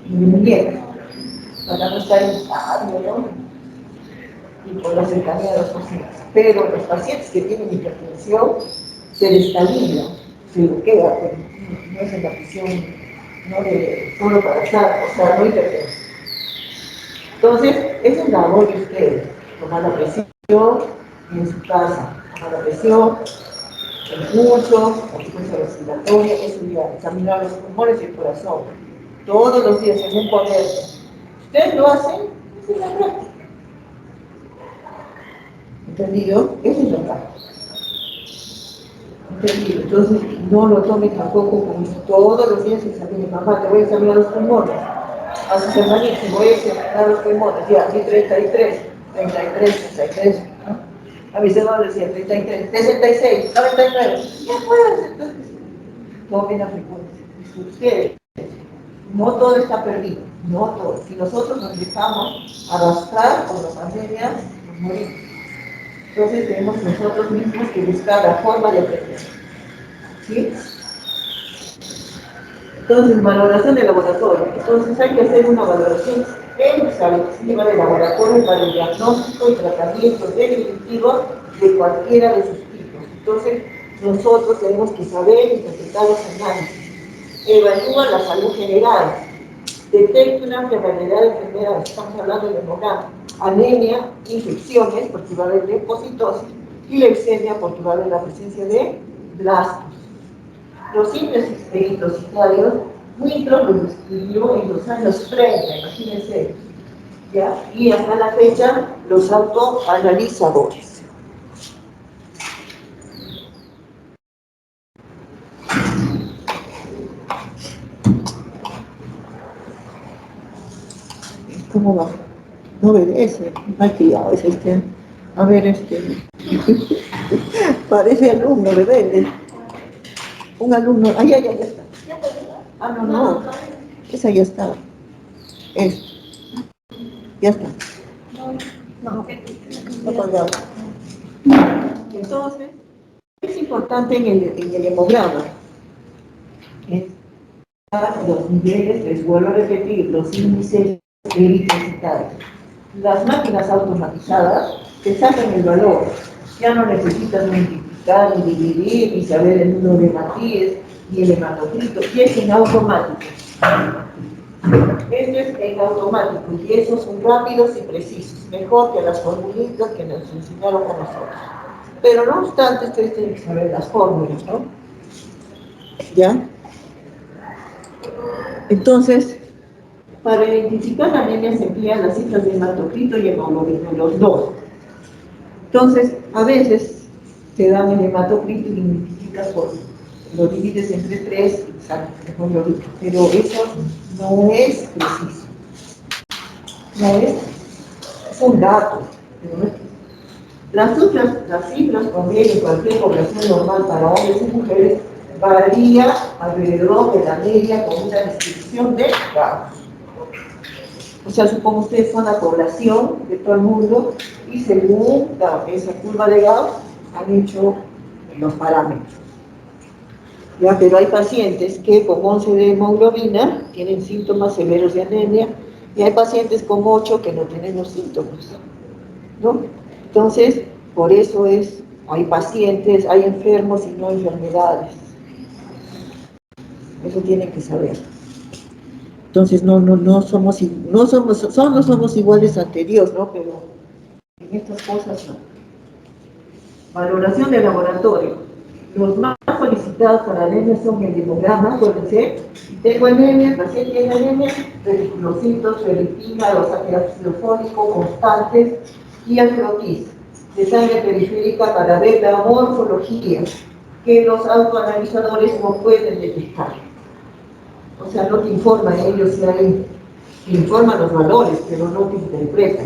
en mi muñeca para no estar en el patio, ¿no? y por la cercanía de los pacientes. Pero los pacientes que tienen hipertensión se descalibran, se bloquea, pero no es en la prisión, no de solo para estar, o sea, no hipertensión. Entonces, esa es la labor de ustedes, tomar la presión en su casa, tomar la presión, el pulso, la frecuencia respiratoria, eso ya, examinar los pulmones y el corazón, todos los días en un cuaderno. Ustedes lo hacen, esa es la práctica. ¿Entendido? Esa es la práctica. ¿Entendido? Entonces, no lo tomen tampoco como todos los días examinen, mamá, te voy a examinar los pulmones. A sus hermanitos, voy a examinar los pulmones, ya, aquí 33, 33, 33, ¿no? A mis hermanos decían 33, 66, 99, ya puedes, entonces, tomen la frecuencia. Ustedes, no todo está perdido, no todo. Si nosotros nos dejamos arrastrar por la pandemia, nos morimos. Entonces tenemos nosotros mismos que buscar la forma de aprender. ¿Sí? Entonces, valoración de laboratorio. Entonces hay que hacer una valoración exhaustiva de laboratorio para el diagnóstico y tratamiento definitivo de cualquiera de sus tipos. Entonces, nosotros tenemos que saber interpretar los análisis. Evalúa la salud general. Detecta una amplia variedad de enfermedades. Estamos hablando de hemograma. Anemia, infecciones, porque va a haber leucocitosis, y leucemia, porque va a haber la presencia de blastos. Los simples experimentos citarios, Winthrop los describió en los años 30, imagínense, ¿ya? Y hasta la fecha, los autoanalizadores. ¿Cómo va? No obedece, mal criado es este. A ver, parece alumno rebelde. Un alumno, ay, ay, ay, ya está. Ah, no, no, esa ya está. Es, ya está. No, apagado. Entonces, es importante en el hemograma, es los niveles, les vuelvo a repetir, los índices eritrocitarios. Las máquinas automatizadas te sacan el valor, ya no necesitas multiplicar, ni dividir, ni saber el número de Matías, ni el hematocrito, y es en automático. Esto es en automático, y esos son rápidos y precisos, mejor que las formulitas que nos enseñaron a nosotros. Pero no obstante, ustedes tienen que saber las fórmulas, ¿no? ¿Ya? Entonces, para identificar la anemia se emplean las cifras de hematocrito y hemoglobina, los dos. Entonces, a veces te dan el hematocrito y lo identificas lo divides entre 3 y sale hemoglobina, pero eso no es preciso. No es un dato, pero no es preciso. Las cifras promedio en cualquier población normal para hombres y mujeres varía alrededor de la media con una distribución de grados. O sea, supongo ustedes son la población de todo el mundo y según esa curva de Gauss han hecho los parámetros. Ya, pero hay pacientes que con 11 de hemoglobina tienen síntomas severos de anemia y hay pacientes con 8 que no tienen los síntomas, ¿no? Entonces, por eso hay pacientes, hay enfermos y no enfermedades. Eso tienen que saber. Entonces, no somos iguales ante Dios, ¿no? Pero en estas cosas no. Valoración de laboratorio. Los más solicitados para anemia son el hemograma, acuérdense. Si tengo anemia, el paciente tiene anemia, reticulocitos, ferritina, los ácidos fólicos constantes y el croquis de sangre periférica para ver la morfología que los autoanalizadores no pueden detectar. O sea, no te informan ellos si hay, te informan los valores, pero no te interpreta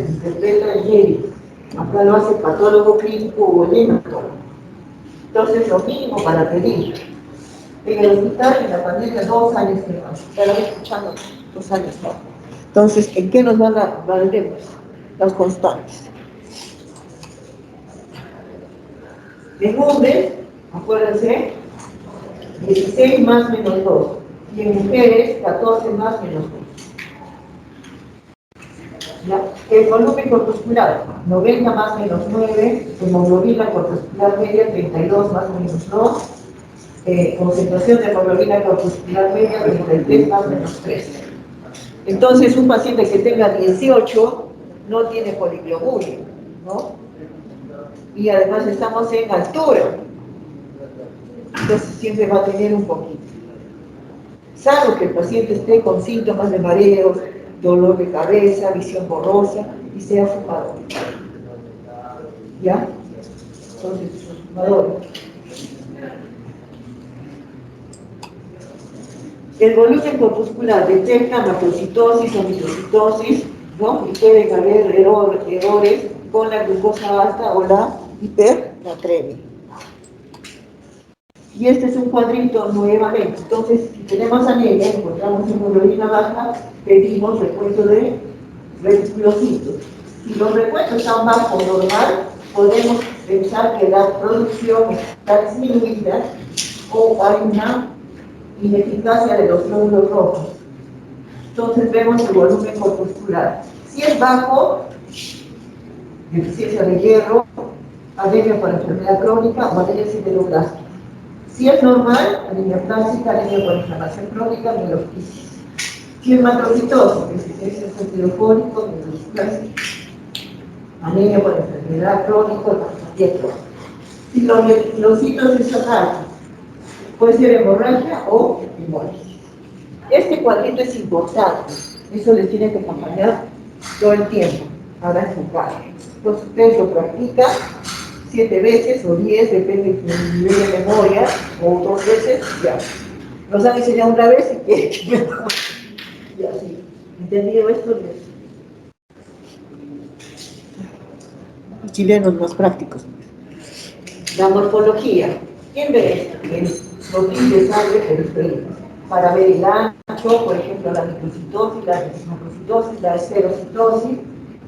el médico. Acá lo hace el patólogo clínico o el hematólogo. Entonces, lo mínimo para pedir. En el hospital, en la pandemia, 2 años que más. Estarán escuchando 2 años más. Entonces, ¿en qué nos van a valer las constantes? En hombres, acuérdense, 16 más menos 2. Y en mujeres, 14 más menos 2. ¿Ya? El volumen corpuscular, 90 más menos 9, hemoglobina corpuscular media, 32 más menos 2, concentración de hemoglobina corpuscular media, 33 más menos 3. Entonces, un paciente que tenga 18 no tiene poliglobulia, ¿no? Y además estamos en altura, entonces siempre va a tener un poquito. Salvo que el paciente esté con síntomas de mareos, dolor de cabeza, visión borrosa y sea fumador. ¿Ya? Entonces, los fumadores. El volumen corpuscular detecta macrocitosis o microcitosis, ¿no? Y pueden haber errores con la glucosa alta o la hipernatremia. Y este es un cuadrito nuevamente. Entonces, si tenemos anemia, encontramos hemoglobina baja, pedimos recuento de reticulocitos. Si los recuentos están bajo normal, podemos pensar que la producción está disminuida o hay una ineficacia de los glóbulos rojos. Entonces vemos el volumen corpuscular. Si es bajo, deficiencia de hierro, anemia por enfermedad crónica o anemia sideroblastica. Si es normal, anemia plástica, anemia por inflamación crónica, mielofisis. Si es macrocitosis, deficiencia de sentido fólico, mielofisis, anemia por enfermedad crónica, hepatitis. Si los reticulocitos están altos, puede ser hemorragia o hemorragia. Este cuadrito es importante, eso les tiene que acompañar todo el tiempo, para enfocar. Entonces ustedes lo practican 7 veces o 10, depende de su nivel de memoria, o 2 veces, ya. Nos han enseñado una vez y quieren que mejor. Ya, sí. ¿Entendido esto? Chilenos más prácticos. La morfología. ¿Quién ve esto? El proteín de sangre periférica. Para ver el ancho, por ejemplo, la microcitosis, la macrocitosis, la esferocitosis,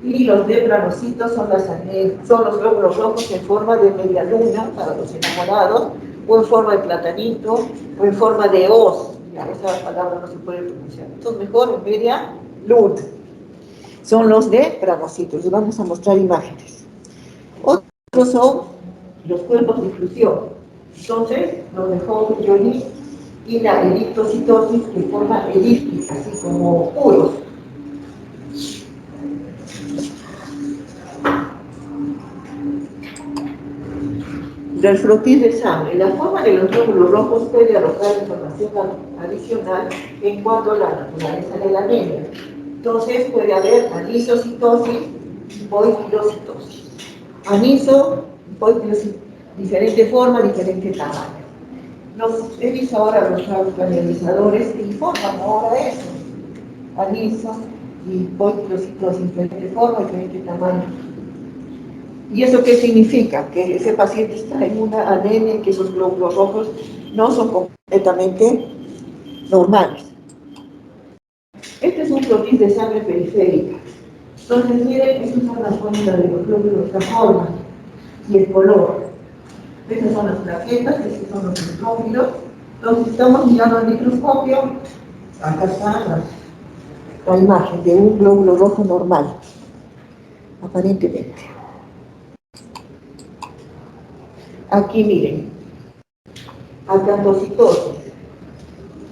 y los membranocitos son los glóbulos rojos en forma de media luna para los enamorados, o en forma de platanito, o en forma de hoz. Ya, esa palabra no se puede pronunciar. Entonces, mejor en media luna. Son los de granocitos. Les vamos a mostrar imágenes. Otros son los cuerpos de inclusión. Entonces, los de Howe-Johnny y la eritrocitosis de forma elíptica, así como puros. Del frotis de sangre. La forma de los glóbulos rojos puede arrojar información adicional en cuanto a la naturaleza de la anemia. Entonces, puede haber anisocitosis y poiquilocitosis. Aniso, poiquilocitosis, diferente forma, diferente tamaño. He visto ahora los analizadores que informan ahora eso. Aniso y poiquilocitosis, diferente forma, diferente tamaño. ¿Y eso qué significa? Que ese paciente está en una anemia, que esos glóbulos rojos no son completamente normales. Este es un frotis de sangre periférica. Entonces, miren, estas son las cuentas de los glóbulos, la forma y el color. Estas son las plaquetas, estos son los neutrófilos. Entonces, estamos mirando al microscopio. Acá está la imagen de un glóbulo rojo normal, aparentemente. Aquí miren, acantocitosis.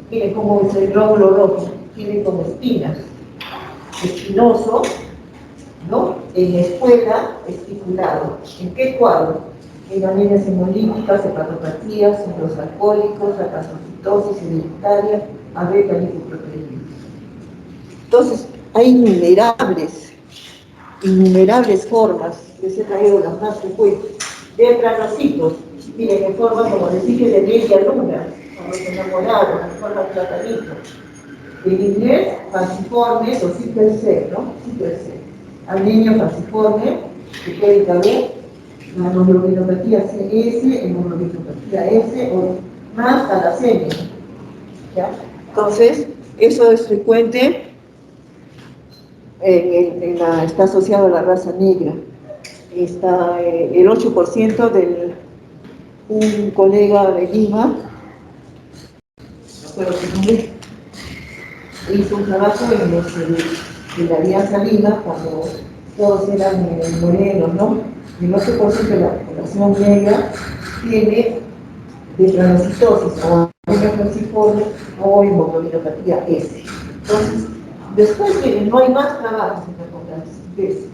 Miren cómo es el glóbulo rojo, tiene como espinas. Espinoso, ¿no? En la escuela, esticulado. ¿En qué cuadro? En anemias hemolíticas, hepatopatías, centros alcohólicos, la casocitosis hereditaria, beta lipoproteína. Entonces, hay innumerables formas, les he traído las más frecuentes, de granocitos. Miren, en forma, como decir, que de media luna, como se enamoraron, en forma de platanito. En inglés, falciforme o sickle cell, ¿no? Sickle cell. Anemia falciforme, que puede caber la hemoglobinopatía CS, hemoglobinopatía S o más talasemia. ¿Ya? Entonces, eso es frecuente, está asociado a la raza negra. Está el 8% de un colega de Lima, pero que no hizo un trabajo en los de la Alianza Lima, cuando todos eran morenos, ¿no? El 8% de la población negra tiene detranocitosis o anemia falciforme o hemoglobinopatía S. Entonces, después de no hay más trabajos en la población.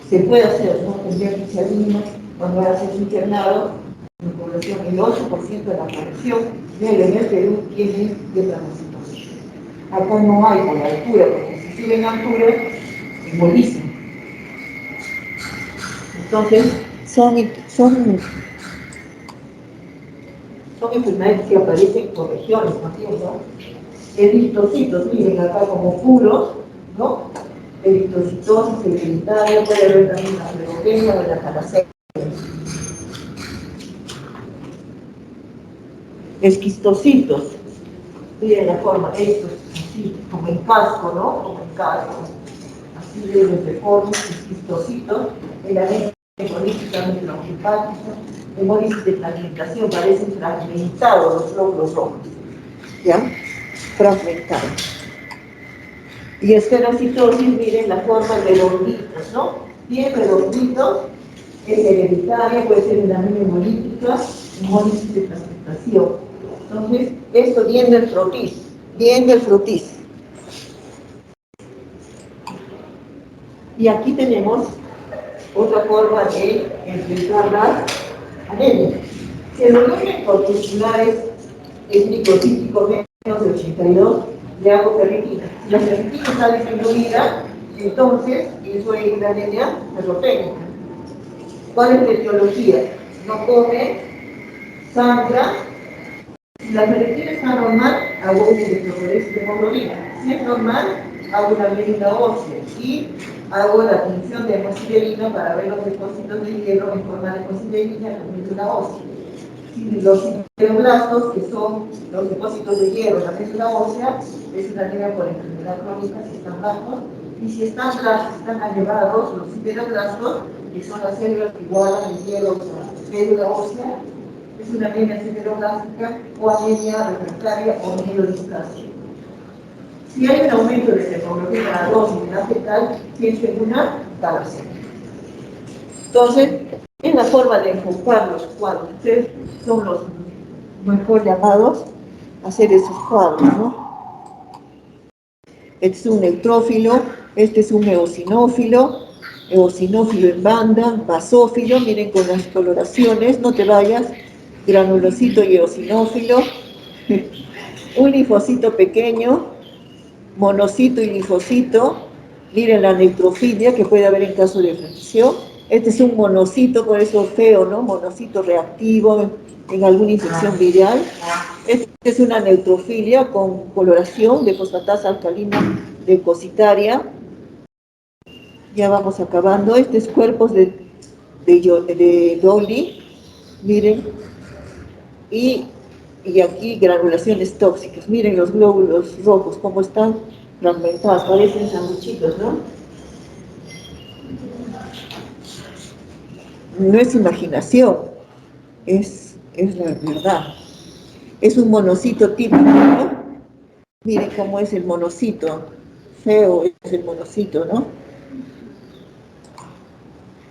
Se puede hacer, ¿no? Tendría que ser mínimo cuando haces internado en población, el 8% de la población negra en el Perú tiene detranocitosis. Acá no hay por la altura, porque si suben altura, embolizan. Entonces, son enfermedades que aparecen por regiones, ¿no es cierto? Eritrocitos, miren acá como puros, ¿no? Eritrocitosis hereditaria, puede haber también la leucemia o la talasemia. Esquistocitos, miren la forma, estos, así, como en casco, ¿no? Como en casco. Así de deformes, esquistocitos, el anemia hemolítica, hepática, hemólisis de fragmentación, parecen fragmentados los glóbulos rojos, ¿ya? Fragmentados. Y esferocitosis, miren la forma de redonditos, ¿no? Bien redonditos, es hereditaria, puede ser una anemia hemolítica, hemólisis de fragmentación. Entonces, esto viene del frotis, viene del frotis. Y aquí tenemos otra forma de enfrentar las anemias. Si el volumen corpuscular es microtípico menos de 82, le hago ferritina. Si la ferritina está disminuida, entonces eso es una anemia ferropénica. ¿Cuál es la etiología? No come, sangra. Si la ferritina está normal, hago un electroforesis de hemoglobina. Si es normal, hago una médula ósea y hago la punción de hemosiderina para ver los depósitos de hierro en forma de hemosiderina en la médula ósea. Si los sideroblastos, que son los depósitos de hierro en la médula ósea, es una anemia por enfermedad crónica si están bajos, y si están elevados los sideroblastos, que son las células que igualan el hierro en la médula ósea, es una anemia sideroblástica o anemia refractaria o mielodisplasia. Si hay un aumento de la hemoglobina A2 y de la fetal, pienso en una talasemia. Entonces, es la forma de enfocar los cuadros. Ustedes son los mejor llamados a hacer esos cuadros, ¿no? Este es un neutrófilo, este es un eosinófilo en banda, basófilo, miren con las coloraciones, no te vayas, granulocito y eosinófilo, un linfocito pequeño, monocito y linfocito, miren la neutrofilia que puede haber en caso de infección. Este es un monocito, por eso feo, ¿no? Monocito reactivo en alguna infección viral. Esta es una neutrofilia con coloración de fosfatasa alcalina leucocitaria. Ya vamos acabando. Este es cuerpos de Dolly, miren. Y aquí granulaciones tóxicas. Miren los glóbulos rojos, cómo están fragmentados, parecen sanguchitos, ¿no? No es imaginación, es la verdad. Es un monocito típico, ¿no? Miren cómo es el monocito, feo es el monocito, ¿no?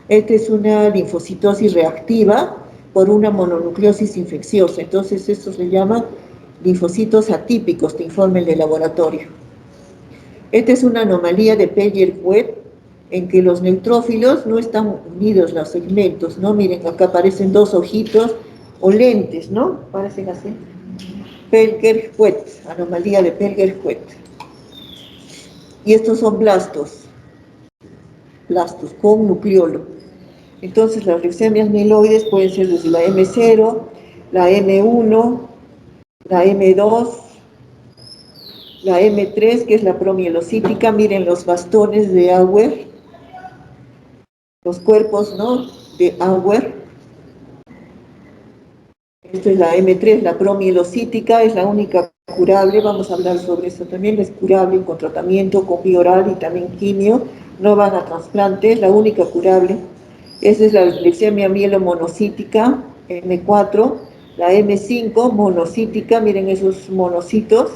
Esta es una linfocitosis reactiva por una mononucleosis infecciosa, entonces estos se llaman linfocitos atípicos, te informa el de laboratorio. Esta es una anomalía de Pellier-Webb en que los neutrófilos no están unidos los segmentos, ¿no? Miren, acá aparecen dos ojitos o lentes, ¿no? Parecen así. Pellier-Webb, anomalía de Pellier-Webb. Y estos son blastos con nucleolo. Entonces las leucemias mieloides pueden ser desde la M0, la M1, la M2, la M3, que es la promielocítica. Miren los bastones de Auer, los cuerpos, ¿no?, de Auer. Esta es la M3, la promielocítica, es la única curable. Vamos a hablar sobre eso también. Es curable con tratamiento, con vía oral y también quimio. No van a trasplante, es la única curable. Esa es la leucemia mielomonocítica, M4. La M5, monocítica, miren esos monocitos.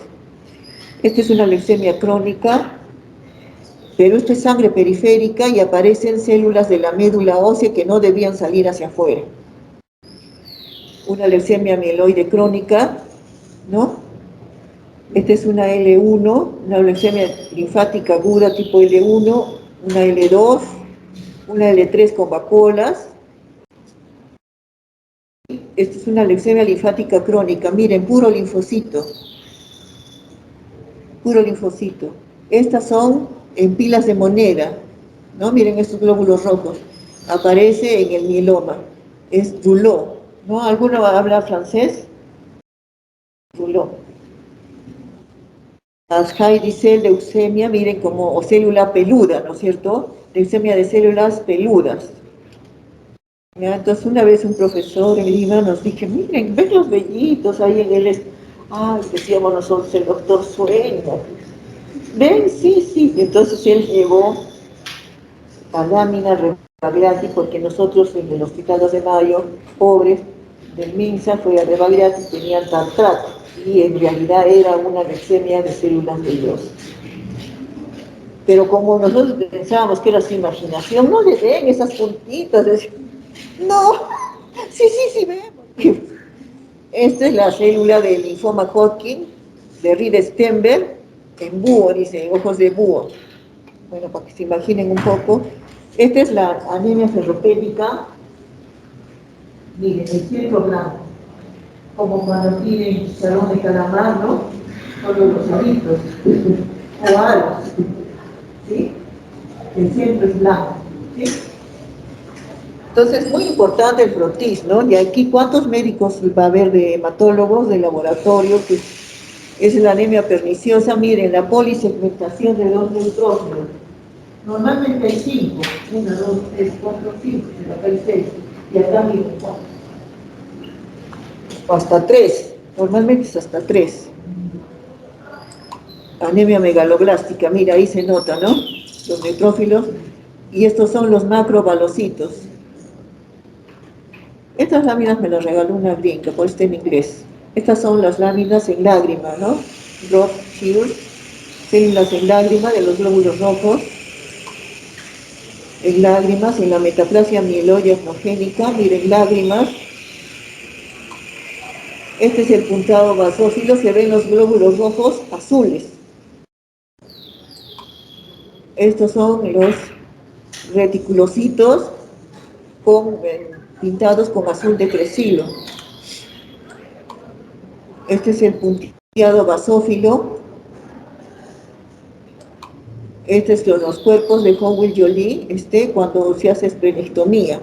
Esta es una leucemia crónica. pero esto es sangre periférica y aparecen células de la médula ósea que no debían salir hacia afuera. Una leucemia mieloide crónica, ¿no? Esta es una L1, una leucemia linfática aguda tipo L1, una L2, una L3 con vacuolas. Esta es una leucemia linfática crónica, miren, puro linfocito. Puro linfocito. Estas son en pilas de moneda, ¿no? Miren estos glóbulos rojos. Aparece en el mieloma. Es rouleau, ¿no? ¿Alguno habla francés? Rouleau. Las Heidi cell leucemia, miren como, o célula peluda, ¿no es cierto? Leucemia de células peludas. ¿Ya? Entonces una vez un profesor en Lima nos dije, miren, ven los vellitos ahí en el... Ay, decíamos nosotros, el doctor sueña. Ven, sí, sí. Entonces él llevó a lámina Rebagliati, porque nosotros en el Hospital 2 de Mayo, pobres, del MINSA, fue a Rebagliati, tenían tartrato, y en realidad era una leucemia de células vellosas. Pero como nosotros pensábamos que era su imaginación, no le den esas puntitas. No, sí, sí, sí, vemos. Esta es la célula del linfoma Hodgkin, de Reed Stenberg, en búho, dice, ojos de búho. Bueno, para que se imaginen un poco. Esta es la anemia ferropénica. Miren, el centro blanco. Como cuando tienen chicharrón de calamar, ¿no? Solo los aritos. O aros. ¿Sí? El centro es blanco. ¿Sí? Entonces, muy importante el frotis, ¿no? Y aquí, ¿cuántos médicos va a haber de hematólogos de laboratorio? Que es la anemia perniciosa. Miren, la polisegmentación de dos neutrófilos. Normalmente hay 5, 1, 2, 3, 4, 5, acá hay 6, y acá miren 4. O hasta 3, normalmente es hasta 3. Anemia megaloblástica, mira, ahí se nota, ¿no? Los neutrófilos, y estos son los macrobalocitos. Estas láminas me las regaló una gringa, por este en inglés. Estas son las láminas en lágrima, ¿no? Rothschild, células en lágrima de los glóbulos rojos. En lágrimas, en la metaplasia mieloide osmogénica, miren, lágrimas. Este es el puntado basófilo, se ven los glóbulos rojos azules. Estos son los reticulocitos pintados con azul de cresilo. Este es el punteado basófilo. Este es los cuerpos de Howell-Joly, cuando se hace esplenectomía.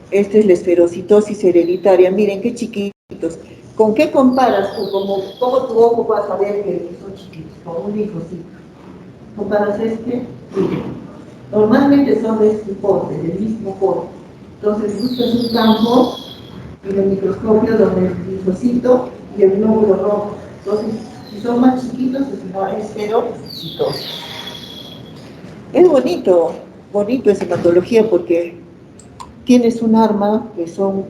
Esta es la esferocitosis hereditaria. Miren qué chiquitos. ¿Con qué comparas tú? ¿Cómo tu ojo va a saber que son chiquitos? Con un linfocito. ¿Comparas este? Miren. Normalmente son de este porte, del mismo porte. Entonces buscas un campo en el microscopio donde el linfocito y el glóbulo rojo. Entonces, si son más chiquitos, es esferocitosis. Es bonito esa hematología porque tienes un arma que son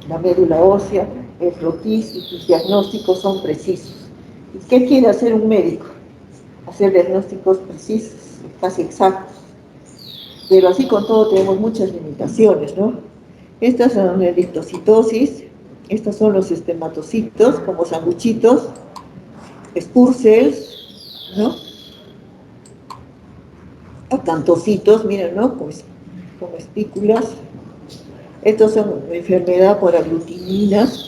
la médula ósea, el frotis, y tus diagnósticos son precisos. ¿Y qué quiere hacer un médico? Hacer diagnósticos precisos, casi exactos. Pero así con todo tenemos muchas limitaciones, ¿no? Estas son la eritrocitosis, estos son los estematocitos, como sanguchitos, spur cells, ¿no? Acantocitos, miren, ¿no? Como espículas. Estos son enfermedad por aglutininas,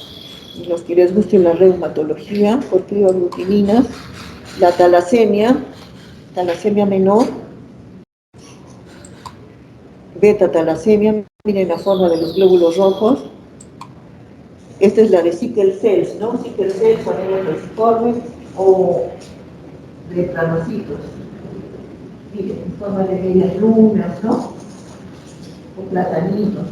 y los que les guste la reumatología, por aglutininas, la talasemia menor, beta talasemia, miren la forma de los glóbulos rojos. Esta es la de sickle cells, ¿no? Sickle cells son los resiformes o de planocitos. Miren, en forma de medias lunas, ¿no? O platanitos.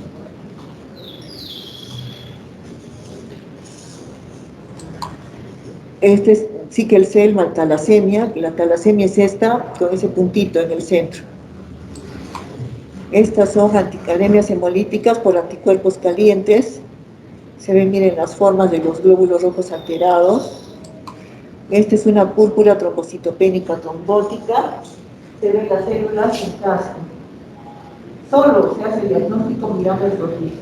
Este es sickle cell talasemia, la talasemia es esta, con ese puntito en el centro. Estas son anemias hemolíticas por anticuerpos calientes. Se ven, miren, las formas de los glóbulos rojos alterados. Esta es una púrpura trombocitopénica trombótica. Se ven las células en casco. Solo se hace el diagnóstico mirando el perfil.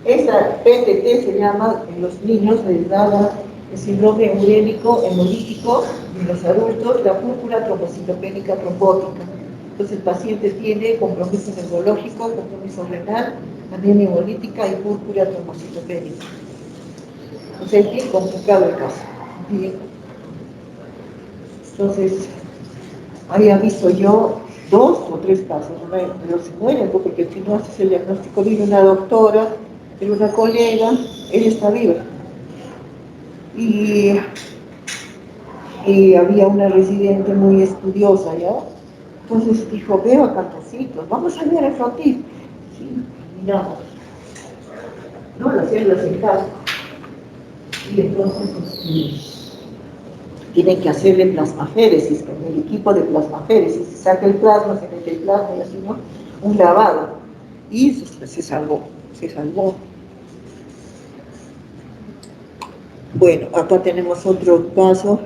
Esta PTT se llama, en los niños les da el síndrome urémico hemolítico, y en los adultos la púrpura trombocitopénica trombótica. Entonces el paciente tiene compromiso neurológico, compromiso renal, anemia hemolítica y púrpura trombocitopénica. Entonces es bien complicado el caso. Bien. Entonces, había visto yo 2 o 3 casos, pero se mueren porque si no haces el diagnóstico. Vino una doctora, era una colega, ella está viva. Y había una residente muy estudiosa, ¿ya? Entonces dijo, veo a Cantocitos, vamos a ver el frontis. Sí, miramos. No, las células en casa. Y entonces tienen que hacerle plasmaféresis, con el equipo de plasmaféresis, se saca el plasma, se mete el plasma y así, ¿no? Un lavado. Y se salvó, se salvó. Bueno, acá tenemos otro caso.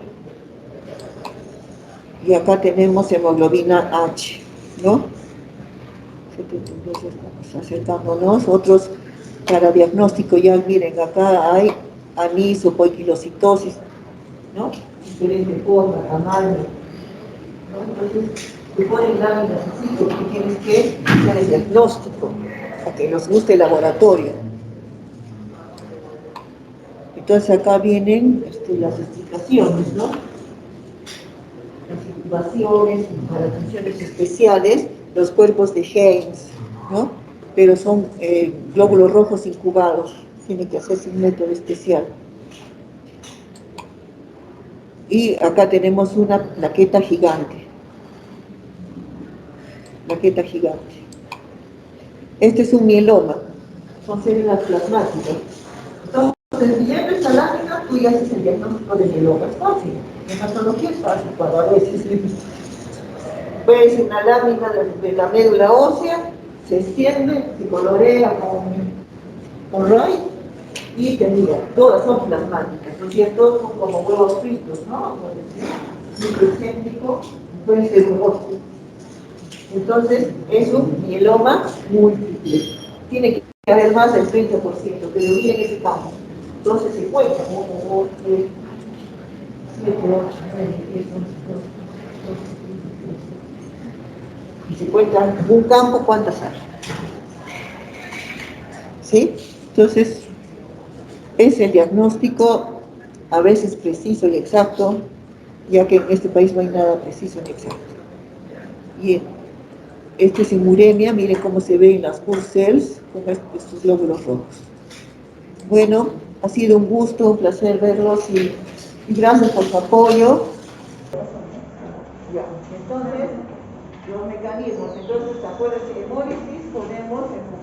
Y acá tenemos hemoglobina H, ¿no? Entonces estamos acercándonos. Otros para diagnóstico, ya miren, acá hay anís o poiquilocitosis, ¿no? Diferente forma, tamaño, ¿no? Entonces, te ponen láminas así porque tienes que hacer el diagnóstico, a que nos guste el laboratorio. Entonces acá vienen las explicaciones, ¿no? Las incubaciones, para funciones especiales, los cuerpos de Haynes, ¿no? Pero son glóbulos rojos incubados, tiene que hacerse un método especial. Y acá tenemos una plaqueta gigante. Plaqueta gigante. Este es un mieloma, son células plasmáticas. Entonces, viendo esta lámina, tú ya haces el diagnóstico de mieloma. Es fácil. En patología es fácil, cuando a veces ves una lámina de la médula ósea, se extiende, se colorea con RAI y te digo, todas son plasmáticas, ¿no es cierto? Son como huevos fritos, ¿no? Microcéntrico, puede ser un ojo. Entonces, es un mieloma múltiple. Tiene que haber más del 30%, pero miren ese campo. Entonces se cuenta 1, 2, 3, 7, 8, 9, 10, 11, 12, 13, 14, 15. Y se cuentan un campo, ¿cuántas hay? ¿Sí? Entonces, es el diagnóstico a veces preciso y exacto, ya que en este país no hay nada preciso ni exacto. Bien, este es hemuremia, miren cómo se ve en las pool cells con estos glóbulos rojos. Bueno, ha sido un gusto, un placer verlos y gracias por su apoyo. Ya, entonces, los mecanismos, entonces, acuérdense, hemólisis podemos enfocar.